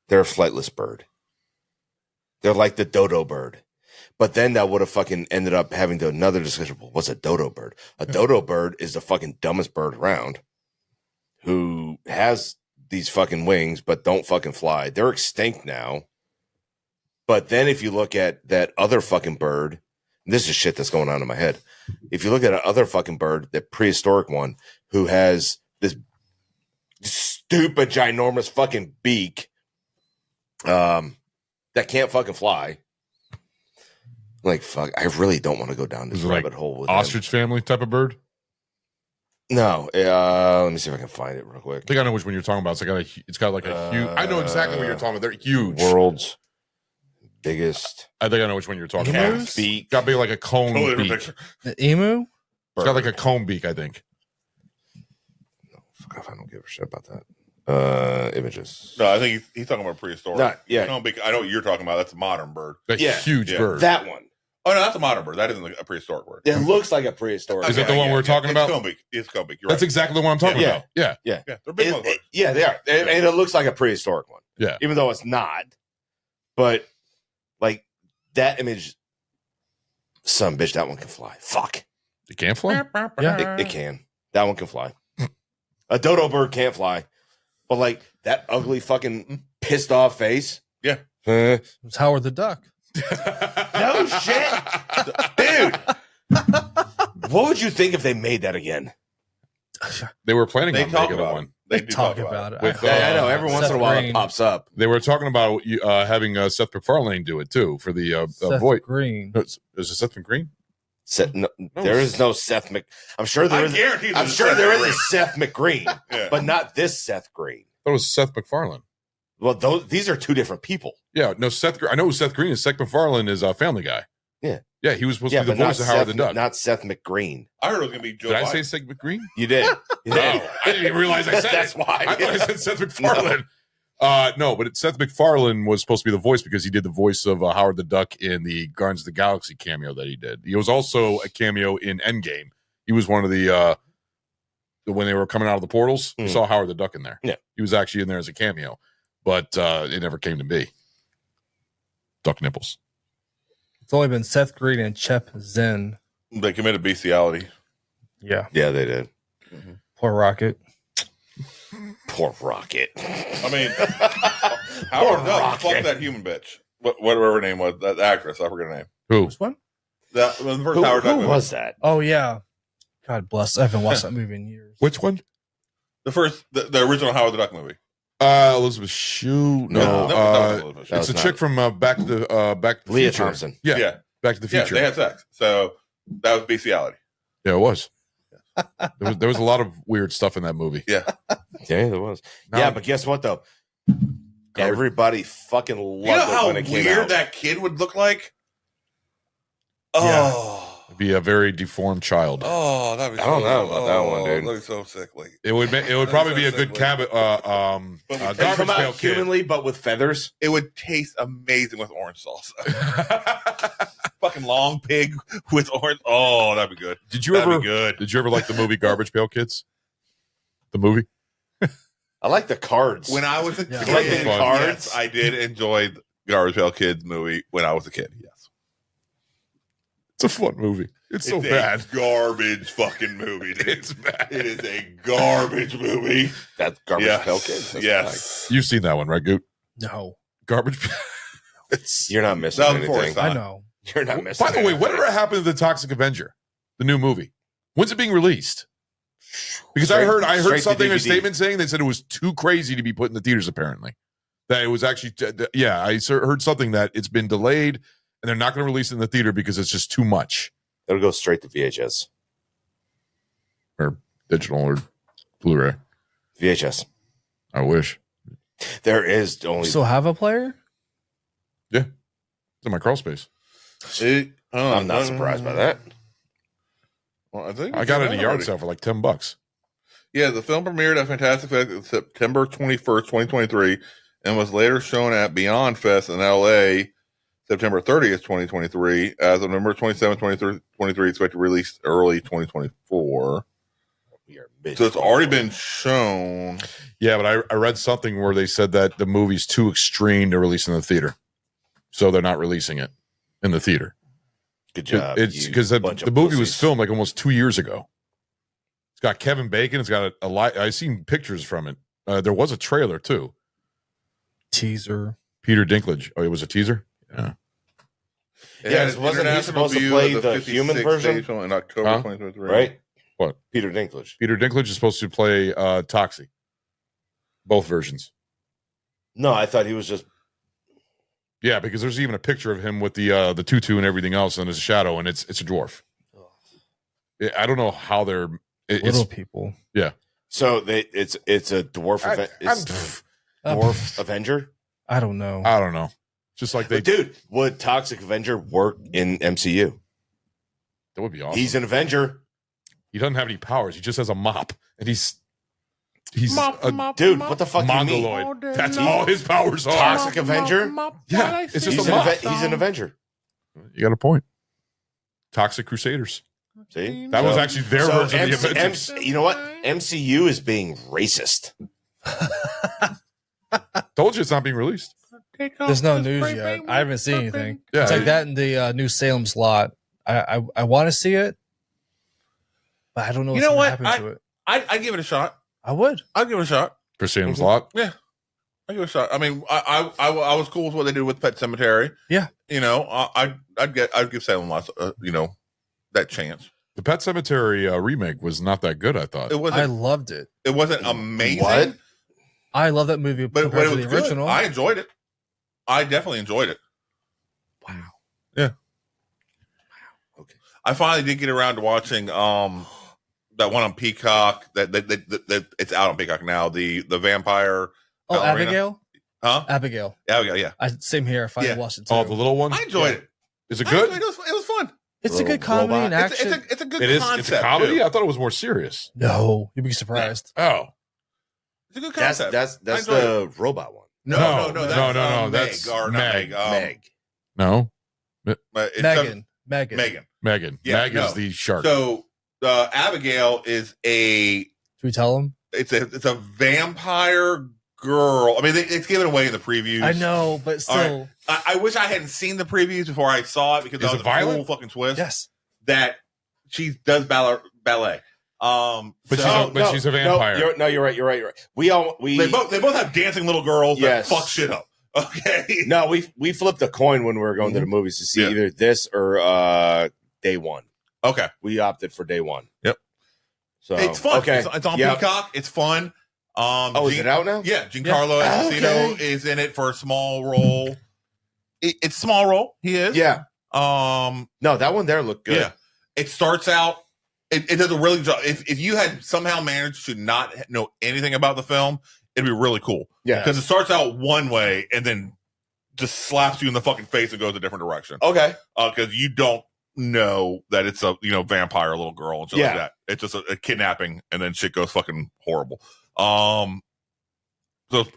They're a flightless bird. They're like the dodo bird. But then that would have fucking ended up having to another discussion. Well, what's a dodo bird? A dodo bird is the fucking dumbest bird around who has these fucking wings but don't fucking fly. They're extinct now. But then if you look at that other fucking bird, this is shit that's going on in my head. If you look at another fucking bird, that prehistoric one, who has this stupid, ginormous fucking beak that can't fucking fly. Like, fuck, I really don't want to go down this rabbit hole with ostrich family type of bird. No, let me see if I can find it real quick. I think I know which one you're talking about. It's got like a huge. I know exactly what you're talking about. They're huge. World's biggest. I think I know which one you're talking Emus? about. Beak. Got big like a cone beak. The emu? It's got like a cone beak, I think. No, fuck off, I don't give a shit about that. Images. No, I think he's talking about prehistoric. Yeah. I know what you're talking about. That's a modern bird. A huge bird. That one. Oh, no, that's a modern bird. That isn't a prehistoric bird. It looks like a prehistoric. Is it the one we're talking about? It's cone beak. You're That's right. exactly the one I'm talking about. Yeah. Yeah, they're big motherfuckers. Yeah, they are. And it looks like a prehistoric one. Yeah. Even though it's not. But, like, that image, son bitch, that one can fly. Fuck. It can't fly? Yeah. It can. That one can fly. A dodo bird can't fly. But, like, that ugly fucking pissed off face. Yeah. It's Howard the Duck. No shit. Dude. What would you think if they made that again? They were planning They on talk making about one. it. They do Talk about it. With, I know. Every once Seth in a while Green. it pops up. They were talking about having Seth MacFarlane do it too for the Seth voice. Green. Is it Seth McGreen? There is no Seth Mc. I'm sure there is. guarantee I'm there's sure Seth there is Green. a Seth McGreen, Yeah. but not this Seth Green. That was Seth MacFarlane. Well, these are two different people. Yeah, no, I know who Seth Green is. Seth MacFarlane is a Family Guy. Yeah. Yeah, he was supposed to be the but voice of Howard the Duck. Not Seth McGreen. I heard it was going to be Joe Did I Biden. say Seth McGreen? You did. You did. Oh, I didn't even realize I said That's it. why. I thought I said Seth MacFarlane. No, but Seth MacFarlane was supposed to be the voice because he did the voice of Howard the Duck in the Guardians of the Galaxy cameo that he did. He was also a cameo in Endgame. He was one of the when they were coming out of the portals. You saw Howard the Duck in there. Yeah. He was actually in there as a cameo, but it never came to be. Duck nipples. It's only been Seth Green and Chep Zen. They committed bestiality. Yeah. Yeah, they did. Poor Rocket. Poor Rocket. I mean, Howard Duck, Rocket. fuck that human bitch. Whatever her name was, that actress, I forget her name. Who? Which one? The first Howard Duck Who movie. was that? Oh, yeah. God bless. I haven't watched that movie in years. Which one? The original Howard the Duck movie. Elizabeth Shue. No, that was Elizabeth Shue. it's the not- chick from Back to the Leah Future. Thompson. Yeah, Yeah. Back to the Yeah, Future. they had sex. So that was bestiality. Yeah, it was. There was a lot of weird stuff in that movie. Yeah. Yeah, there was. Now- Yeah, but guess what though? Everybody fucking loved You know it how when it came weird out. that kid would look like? Yeah. It'd be a very deformed child. That'd be I don't know about that one, dude. That'd be so sickly. It would probably be a good But They garbage come pail out kid. humanly, but with feathers. It would taste amazing with orange sauce. Fucking long pig with orange. Oh, that'd be good. Did you That'd ever be good. Did you ever like the movie Garbage Pail Kids? The movie? I like the cards. When I was a Yeah. kid, Collecting cards. yes, I did enjoy the Garbage Pail Kids movie when I was a kid. Yes, It's a fun movie. It's so a bad. garbage fucking movie. Dude. It's bad. It is a garbage movie. That's garbage Yes. pail kids. That's Yes. You've seen that one, right, Goot? No. Garbage. It's You're not missing That was before anything. his time. I know. You're not missing. By the way, whatever happened to the Toxic Avenger, the new movie? When's it being released? Because I heard something in a statement saying they said it was too crazy to be put in the theaters. Apparently, that it was actually I heard something that it's been delayed and they're not going to release it in the theater because it's just too much. It'll go straight to VHS or digital or Blu-ray. VHS. I wish. There is only. Still have a player? Yeah, it's in my crawl space. I'm not surprised by that. Well, I got it at a yard sale for like $10. Yeah, the film premiered at Fantastic Fest September 21st, 2023, and was later shown at Beyond Fest in LA September 30th, 2023. As of November 27th, 2023, expected to release early 2024. So it's already been shown. Yeah, but I read something where they said that the movie's too extreme to release in the theater. So they're not releasing it in the theater. Good job. It's because the movie was filmed like almost 2 years ago. It's got Kevin Bacon. It's got a lot. I've seen pictures from it. There was a trailer too. Teaser. Peter Dinklage. Oh, it was a teaser? Yeah. Yeah, wasn't he supposed to play the human version? In October 2023. Right? What? Peter Dinklage. Peter Dinklage is supposed to play Toxie. Both versions. No, I thought he was just. Yeah, because there's even a picture of him with the tutu and everything else, and there's a shadow, and it's a dwarf. I don't know how they're little people. Yeah. So it's a dwarf. Dwarf Avenger. I don't know. I don't know. Just like they, dude. Would Toxic Avenger work in MCU? That would be awesome. He's an Avenger. He doesn't have any powers. He just has a mop, and he's dude. What the fuck? Mongoloid. That's all his powers are. Toxic Avenger. Yeah, it's just a mop. He's an Avenger. You got a point. Toxic Crusaders. See, that was actually their version of the Avengers. You know what? MCU is being racist. Told you it's not being released. There's no news yet. I haven't seen anything. Yeah, it's like that in the New Salem slot. I want to see it, but I don't know. You know what? To it. I'd give it a shot. I would. I'd give it a shot. For Salem's Lot? Yeah. I'd give it a shot. I mean, I was cool with what they did with Pet Cemetery. Yeah. You know, I'd give Salem Lot, that chance. The Pet Cemetery remake was not that good, I thought. I loved it. It wasn't amazing. What? I love that movie, but it was the original. Good. I enjoyed it. I definitely enjoyed it. Wow. Yeah. Wow. Okay. I finally did get around to watching that one on Peacock. That it's out on Peacock now. The vampire. Oh, ballerina. Abigail. Huh? Abigail. Abigail. Yeah. Same here. I finally watched it too. Oh, the little one. I enjoyed it. Is it good? It was fun. It's a good comedy and action. It's a good concept. It's a comedy. Too. I thought it was more serious. No, you'd be surprised. Oh, it's a good concept. That's the robot one. No. That's Meg. Meg. No, Megan. Megan. Yeah, Meg is the shark. So Abigail is a. Should we tell them? It's a vampire girl. I mean, it's given away in the previews. I know, but still, right. I wish I hadn't seen the previews before I saw it because that was a cool fucking twist. Yes, that she does ballet. But she's a vampire. You're right. They both have dancing little girls that fuck shit up. Okay. No, we flipped a coin when we were going to the movies to see either this or Day One. Okay. We opted for Day One. Yep. So it's fun. Okay. It's on Peacock. It's fun. Is it out now? Yeah, Giancarlo Esposito is in it for a small role. It's a small role. He is. Yeah. No, that one there looked good. Yeah. It starts out. It does a really good job. If you had somehow managed to not know anything about the film, it'd be really cool. Yeah. Because it starts out one way and then just slaps you in the fucking face and goes a different direction. Okay. Because you don't know that it's a vampire little girl and shit like that. It's just a kidnapping and then shit goes fucking horrible. So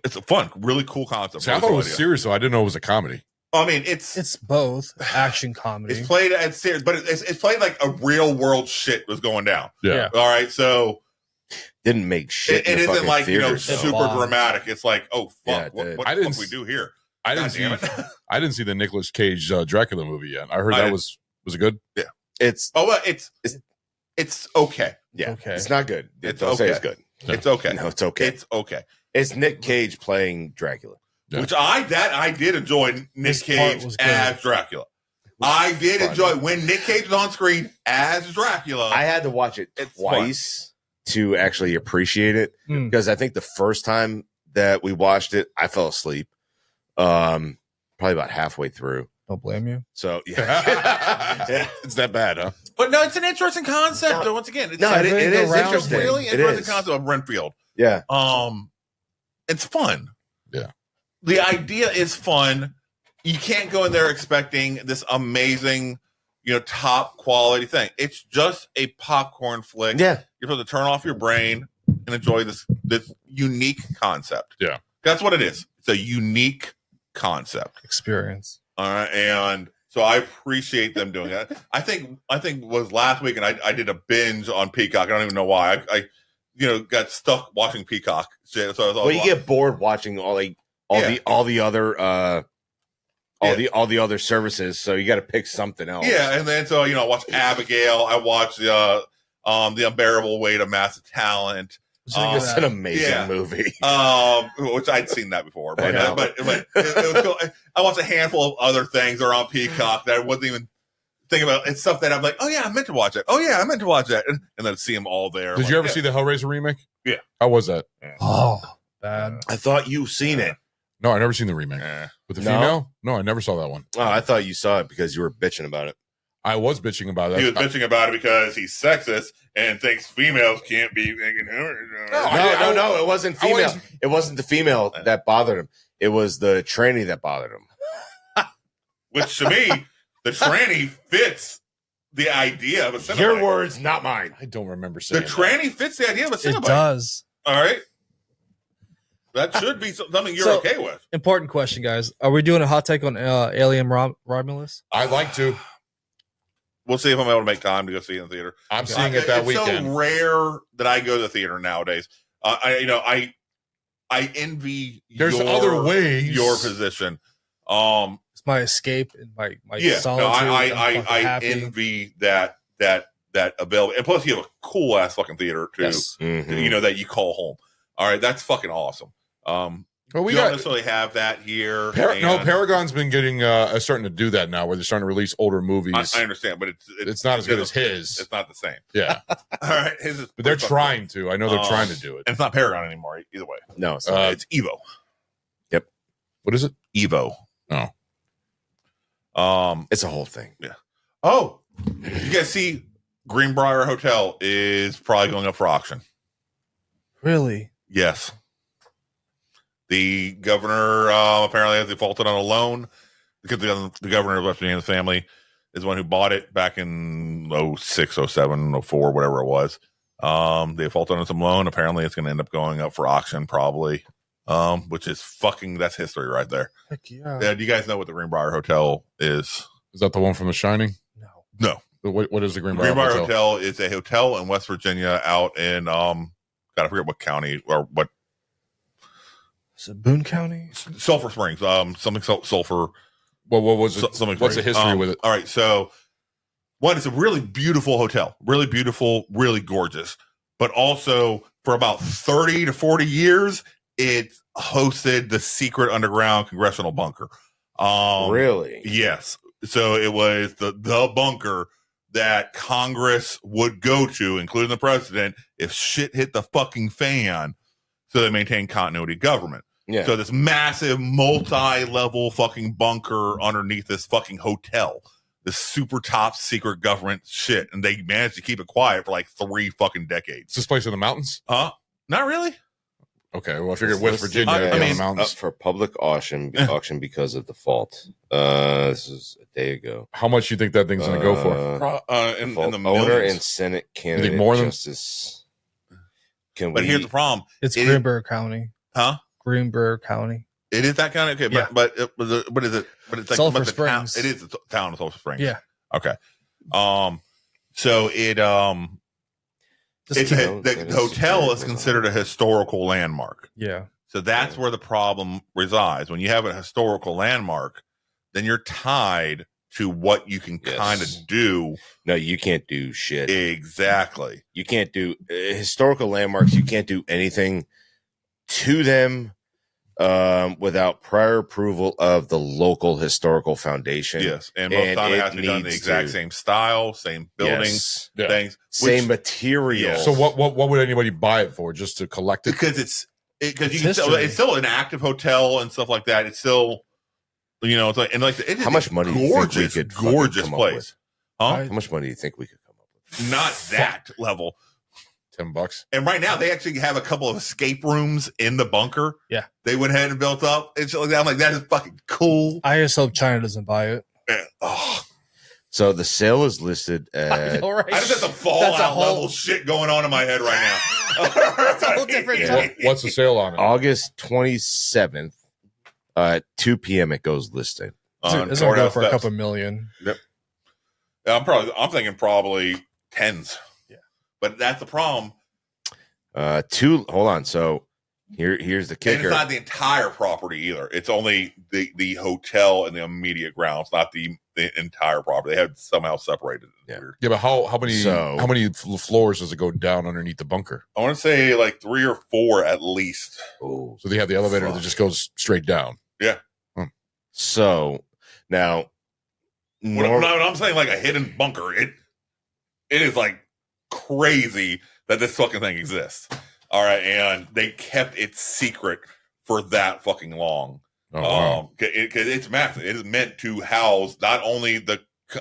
it's a fun, really cool concept. See, I thought it was serious, though. I didn't know it was a comedy. I mean, it's both action comedy. It's played as serious, but it's played like a real world shit was going down. Yeah. All right. So didn't make shit. It isn't like theaters, super dramatic. It's like, oh fuck, Yeah, what the fuck we do here? I didn't see the Nicolas Cage Dracula movie yet. I heard was it good? Yeah. It's okay. Yeah. Okay. It's not good. Don't say it's good. No. It's okay. No, it's okay. It's okay. It's Nick Cage playing Dracula. Yeah. Which I did enjoy Nick Cage as Dracula. I did fun. enjoy when Nick Cage was on screen as Dracula. I had to watch it twice to actually appreciate it because I think the first time that we watched it, I fell asleep. Probably about halfway through. Don't blame you. So yeah, it's that bad, huh? But no, it's an interesting concept. Though, once again, it's it is it's a interesting. really It interesting is. concept of Renfield. Yeah. It's fun. Yeah. The idea is fun. You can't go in there expecting this amazing, top quality thing. It's just a popcorn flick. Yeah. You're supposed to turn off your brain and enjoy this unique concept. Yeah. That's what it is. It's a unique concept. Experience. All right. And so I appreciate them doing that. I think it was last week, and I did a binge on Peacock. I don't even know why. I got stuck watching Peacock. So I was You get bored watching all the other services, so you got to pick something else. Yeah, and then so I watched Abigail. I watched the Unbearable Weight of Massive Talent. It's an amazing movie. Which I'd seen that before, but it was cool. I watched a handful of other things that are on Peacock that I wasn't even thinking about. It's stuff that I'm like, oh yeah, I meant to watch it. Oh yeah, I meant to watch that, and then see them all there. Did you ever see the Hellraiser remake? Yeah. How was that? Oh, bad. I thought you've seen it. No, I never seen the remake. With the female? No, I never saw that one. Oh, I thought you saw it because you were bitching about it. I was bitching about that. He was bitching about it because he's sexist and thinks females can't be making her. No, it wasn't female. It wasn't the female that bothered him. It was the tranny that bothered him. Which to me, the tranny fits the idea of a Cenobite. Your words, not mine. I don't remember saying The tranny fits the idea of a Cenobite. It does. All right. That should be something you're okay with. Important question, guys. Are we doing a hot take on Alien Romulus? I'd like to. We'll see if I'm able to make time to go see it in the theater. I'm seeing it that it's weekend. so rare that I go to the theater nowadays. I envy There's other ways. your position. It's my escape and my solitude. I envy that ability. And plus, you have a cool ass fucking theater too. Yes. Mm-hmm. That you call home. All right, that's fucking awesome. Well, we don't got necessarily have that here. Paragon's been getting starting to do that now, where they're starting to release older movies. I understand, but it's not as good as his. It's not the same. Yeah. All right, his is. But they're trying to. I know they're trying to do it. And it's not Paragon anymore. Either way, No, it's it's Evo. Yep. What is it? Evo. it's a whole thing. Yeah. Oh, you guys see, Greenbrier Hotel is probably going up for auction. Really? Yes. The governor apparently has defaulted on a loan because the governor of West Virginia's family is the one who bought it back in 06, 07, 04, whatever it was. They defaulted on some loan. Apparently, it's going to end up going up for auction probably, which is that's history right there. Heck yeah. Do you guys know what the Greenbrier Hotel is? Is that the one from The Shining? No. What is the Greenbrier Greenbrier Hotel? Hotel is a hotel in West Virginia out in I forget what county or what. Is it Boone County? Sulphur Springs. Something sulfur. What was it? Something. What's the history with it? All right. So, one, it's a really beautiful hotel. Really beautiful. Really gorgeous. But also, for about 30 to 40 years, it hosted the secret underground congressional bunker. Really? Yes. So it was the bunker that Congress would go to, including the president, if shit hit the fucking fan, so they maintain continuity of government. Yeah. So this massive multi-level fucking bunker underneath this fucking hotel, this super top secret government shit, and they managed to keep it quiet for like 3 fucking decades. Is this place in the mountains? Not really. Okay, well, I figured West Virginia I in mean, the mountains. Up for public auction because of default. This is a day ago. How much do you think that thing's going to go for? In Default the owner millions. and Senate candidate more than- justice. But here's the problem. It's It- Greenbrier County. Huh? Greenbrier County. It is that kind of okay, Yeah. but what is it? But it's like Sulphur but the town, Springs. it is the town of Sulphur Springs. Yeah. Okay. So it Just the hotel is considered a historical landmark. Yeah. So that's where the problem resides. When you have a historical landmark, then you're tied to what you can kind of do. No, you can't do shit. Exactly. You can't do historical landmarks. You can't do anything to them without prior approval of the local historical foundation. Yes, and most time it has to be done in the exact same style, same buildings, things, same material. Yeah. So what would anybody buy it for? Just to collect it? Because it's still an active hotel and stuff like that. It's still, it's like, and like how much money gorgeous, do you think we could gorgeous come place. Up with? Huh? How much money do you think we could come up with? Not that level. $10. And right now, they actually have a couple of escape rooms in the bunker. Yeah. They went ahead and built up. It's like that. I'm like, that is fucking cool. I just hope China doesn't buy it. So the sale is listed at. I know, right? I just have some Fallout level shit going on in my head right now. That's a whole different topic. What's the sale on it? August 27th at 2 p.m. It goes listed. It's going to go for a couple million. Yep. I'm thinking probably tens. Yeah. But that's the problem. Hold on. So here's the kicker. And it's not the entire property either. It's only the hotel and the immediate grounds, not the entire property. They had somehow separated it. Yeah. Weird. Yeah, but how many floors does it go down underneath the bunker? I want to say like 3 or 4 at least. Oh, So they have the elevator that just goes straight down. Yeah. so now, When I'm saying like a hidden bunker, it is like crazy that this fucking thing exists. All right, and they kept it secret for that fucking long. Oh, wow. Because it's massive. It is meant to house not only the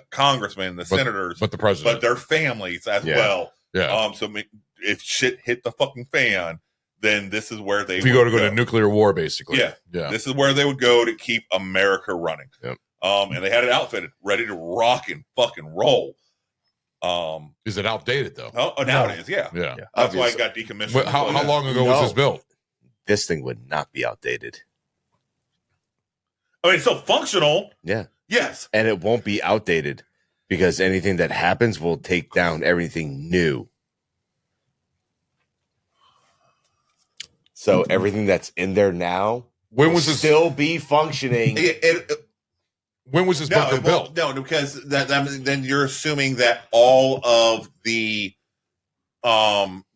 congressmen, the senators, but the president, but their families as well. Yeah. So if shit hit the fucking fan, then this is where they. If you go to nuclear war, basically. Yeah. Yeah. This is where they would go to keep America running. Yep. And they had it outfitted, ready to rock and fucking roll. Is it outdated though? Oh, now it is. Yeah. Yeah. That's why it got decommissioned. But how long ago was this built? This thing would not be outdated. I mean, it's still functional. Yeah. Yes. And it won't be outdated because anything that happens will take down everything new. So everything that's in there now When was will this still be functioning. When was this bunker built? No, because then you're assuming that all of the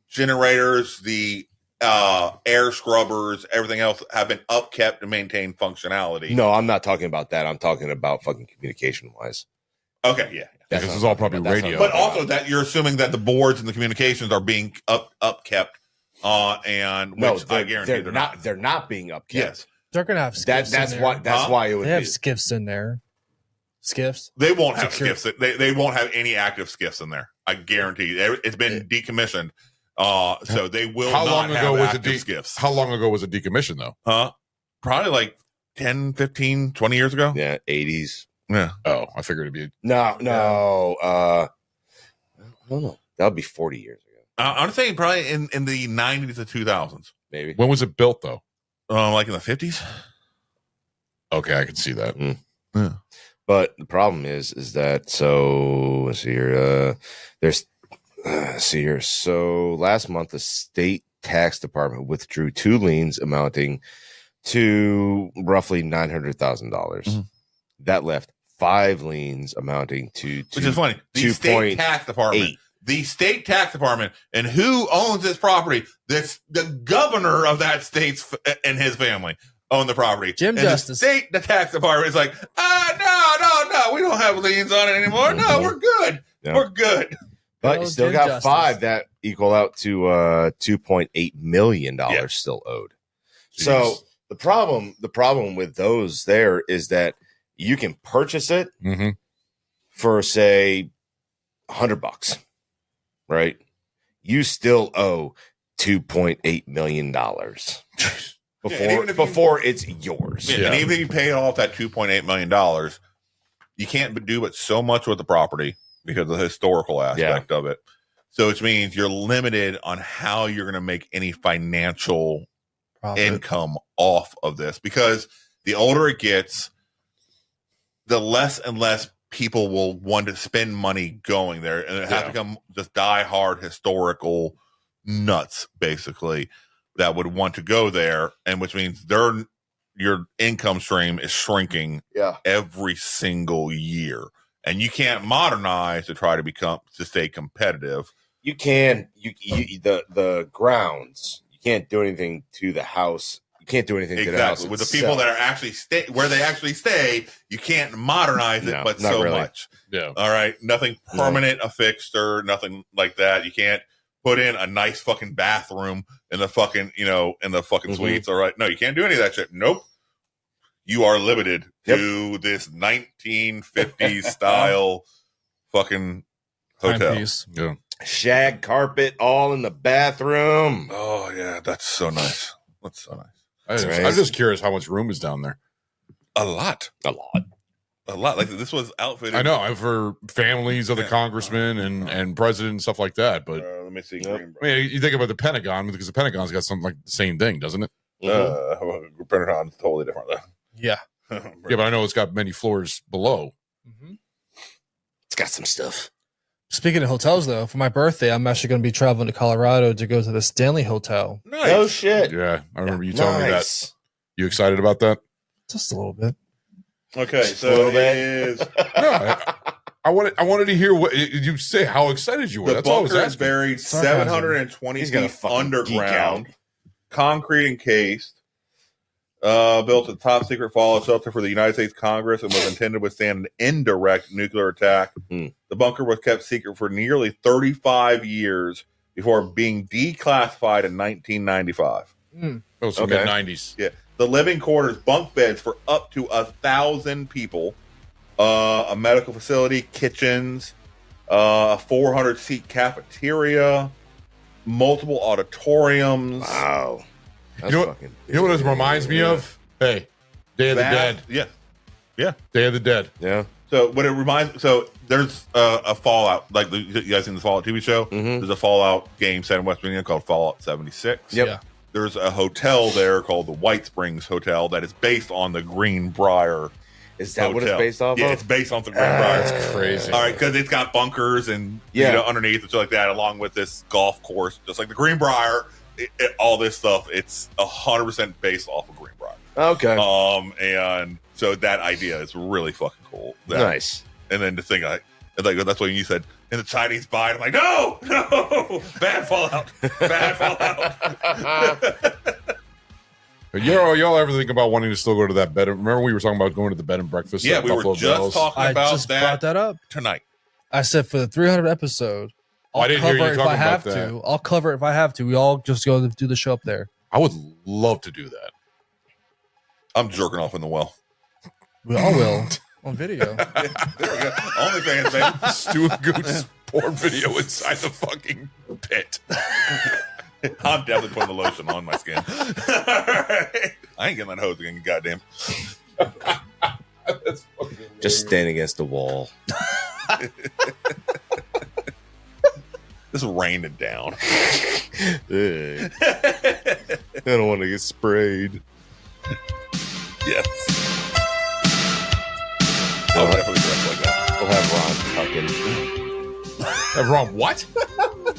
generators, the air scrubbers, everything else have been upkept to maintain functionality. No, I'm not talking about that. I'm talking about fucking communication wise. Okay, yeah. This is all probably radio. But also that you're assuming that the boards and the communications are being upkept. And which I guarantee they're not. They're not being upkept. Yes. They're going to have skiffs. That's why it would They have be. skiffs in there. Skiffs. They won't have skiffs. They won't have any active skiffs in there. I guarantee. It's been decommissioned. So they will not have active skiffs. How long ago was it decommissioned though? Probably like 10, 15, 20 years ago. Yeah, 80s. Yeah. Oh, I figured it'd be. No. I don't know. That would be 40 years ago. I'm saying probably in the 90s to 2000s. Maybe. When was it built though? Like in the 50s. Okay, I can see that. Yeah. But the problem is that, so let's see here. So last month, the state tax department withdrew 2 liens amounting to roughly $900,000. Mm-hmm. That left 5 liens amounting to which is funny. The state tax department. The state tax department, and who owns this property? The governor of that state and his family own the property. Jim and Justice. The tax department is like, no, we don't have liens on it anymore. No, we're good. Yeah. We're good. But you still got 5 that equal out to $2.8 million still owed. Jeez. So the problem with those there is that you can purchase it for say $100. Right, you still owe $2.8 million before it's yours. Yeah. And even if you pay off that $2.8 million, you can't do but so much with the property because of the historical aspect of it. So which means you're limited on how you're going to make any financial income off of this, because the older it gets, the less and less people will want to spend money going there, and it has become just die-hard historical nuts, basically, that would want to go there, and which means your income stream is shrinking every single year, and you can't modernize to try to stay competitive. You can the grounds. You can't do anything to the house You can't do anything to the house. Exactly. With the people that are actually where they actually stay, you can't modernize it, No, but not so really. much. Yeah. All right. Nothing permanent, affixed or nothing like that. You can't put in a nice fucking bathroom in the fucking, suites. All right. No, you can't do any of that shit. Nope. You are limited to this 1950s style fucking hotel. Timepiece. Yeah. Shag carpet all in the bathroom. Oh, yeah. That's so nice. That's so nice. I'm just curious how much room is down there. A lot. A lot. A lot. Like this was outfitted. I know for families of the congressmen and president and stuff like that. But Let me see. Yep. I mean, you think about the Pentagon because the Pentagon's got something like the same thing, doesn't it? Pentagon's totally different though. Yeah. Yeah, but I know it's got many floors below. It's got some stuff. Speaking of hotels, though, for my birthday, I'm actually going to be traveling to Colorado to go to the Stanley Hotel. Nice. Oh shit! Yeah, I remember you telling me that. Nice. You excited about that? Just a little bit. Okay, A so little it bit. is No, I wanted to hear what you say. How excited you were? the That's all I was bunker is asking. buried Sarcasm. 720 He's gonna feet fucking geek underground, concrete encased, built a top secret fallout shelter for the United States Congress and was intended to withstand an indirect nuclear attack. Hmm. The bunker was kept secret for nearly 35 years before being declassified in 1995. That was from Okay. the '90s. Yeah. The living quarters, bunk beds for up to 1,000 people, a medical facility, kitchens, a 400-seat cafeteria, multiple auditoriums. Wow. That's You know what- fucking You know what it reminds me of? Hey, Day of the Dead. Yeah. Day of the Dead. Yeah. So what it reminds, so there's a Fallout, like you guys seen the Fallout TV show? Mhm. There's a Fallout game set in West Virginia called Fallout 76. Yep. Yeah. There's a hotel there called the White Springs Hotel that is based on the Greenbrier Is that Hotel. what it's based off Yeah, of? it's based on the Greenbrier. That's crazy. All right, because it's got bunkers and Yeah. underneath and stuff like that, along with this golf course, just like the Greenbrier. All this stuff, it's 100% based off of Greenbrier. Okay. And so that idea is really fucking cool. Nice. And then to think that's what you said in the Chinese buy. I'm like, no, bad Fallout, bad Fallout. Y'all ever think about wanting to still go to that bed? Remember we were talking about going to the bed and breakfast? Yeah, at we were Buffalo just Bills? talking I about just brought that up. tonight. I said for the 300 episode, Oh, I I'll didn't hear cover you it if talking I have about that. to. I'll cover it if I have to. We all just go to do the show up there. I would love to do that. I'm jerking off in the well. We all will on video. There we go. OnlyFans, baby. Stu and Goose porn video inside the fucking pit. I'm definitely putting the lotion on my skin. I ain't getting that hose again, goddamn. Just stand against the wall. This rained it down. Ugh. I don't want to get sprayed. Yes. I'll definitely dress like that. We'll have Ron tucking. Have wrong what?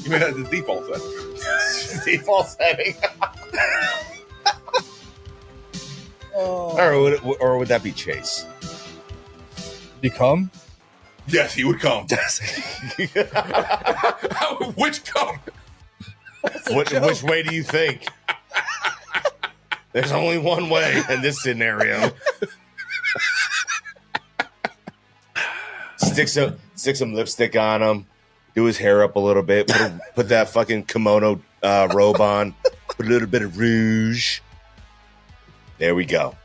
You mean that's the default setting? Default setting. Oh. Or would that be Chase? Become? Yes, he would come. Which come? Which way do you think? There's only one way in this scenario. Stick some lipstick on him. Do his hair up a little bit. Put that fucking kimono robe on. Put a little bit of rouge. There we go.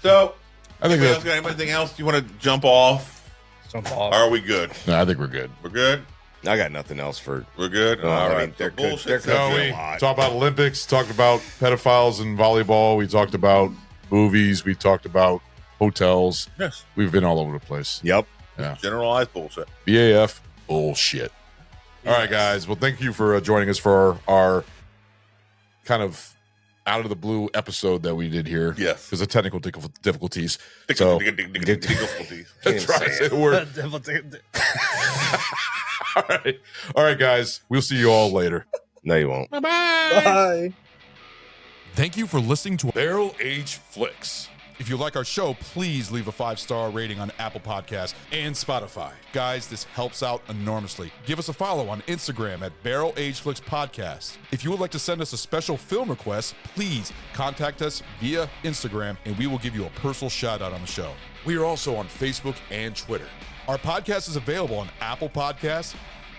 So, I think anybody else got anything else you want to jump off? Jump Or off. are we good? No, I think we're good. We're good? I got nothing else for. We're good? No, All I right. mean, there So could- bullshit there could stuff. No, be we a lot. talked about Olympics, talked about pedophiles in volleyball. We talked about movies. We talked about hotels. Yes. We've been all over the place. Yep. Generalized bullshit. BAF bullshit. All right, guys. Well, thank you for joining us for our kind of out of the blue episode that we did here. Yes. Because of technical difficulties. So, Difficulties. Can't even try say to say it. the word. All right, guys. We'll see you all later. No, you won't. Bye. Thank you for listening to Barrel Age Flicks. If you like our show, please leave a 5-star rating on Apple Podcasts and Spotify. Guys, this helps out enormously. Give us a follow on Instagram at Barrel Age Flicks Podcast. If you would like to send us a special film request, please contact us via Instagram and we will give you a personal shout out on the show. We are also on Facebook and Twitter. Our podcast is available on Apple Podcasts.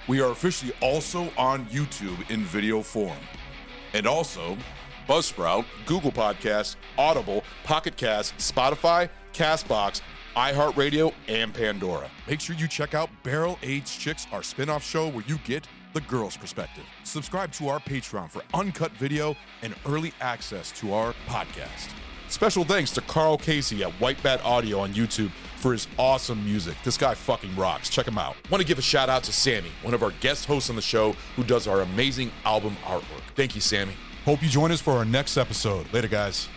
We are officially also on YouTube in video form. And also Buzzsprout, Google Podcasts, Audible, Pocket Cast, Spotify, Castbox, iHeartRadio, and Pandora. Make sure you check out Barrel Age Chicks, our spin-off show where you get the girls' perspective. Subscribe to our Patreon for uncut video and early access to our podcast. Special thanks to Carl Casey at White Bat Audio on YouTube for his awesome music. This guy fucking rocks. Check him out. Want to give a shout out to Sammy, one of our guest hosts on the show who does our amazing album artwork. Thank you, Sammy. Hope you join us for our next episode. Later, guys.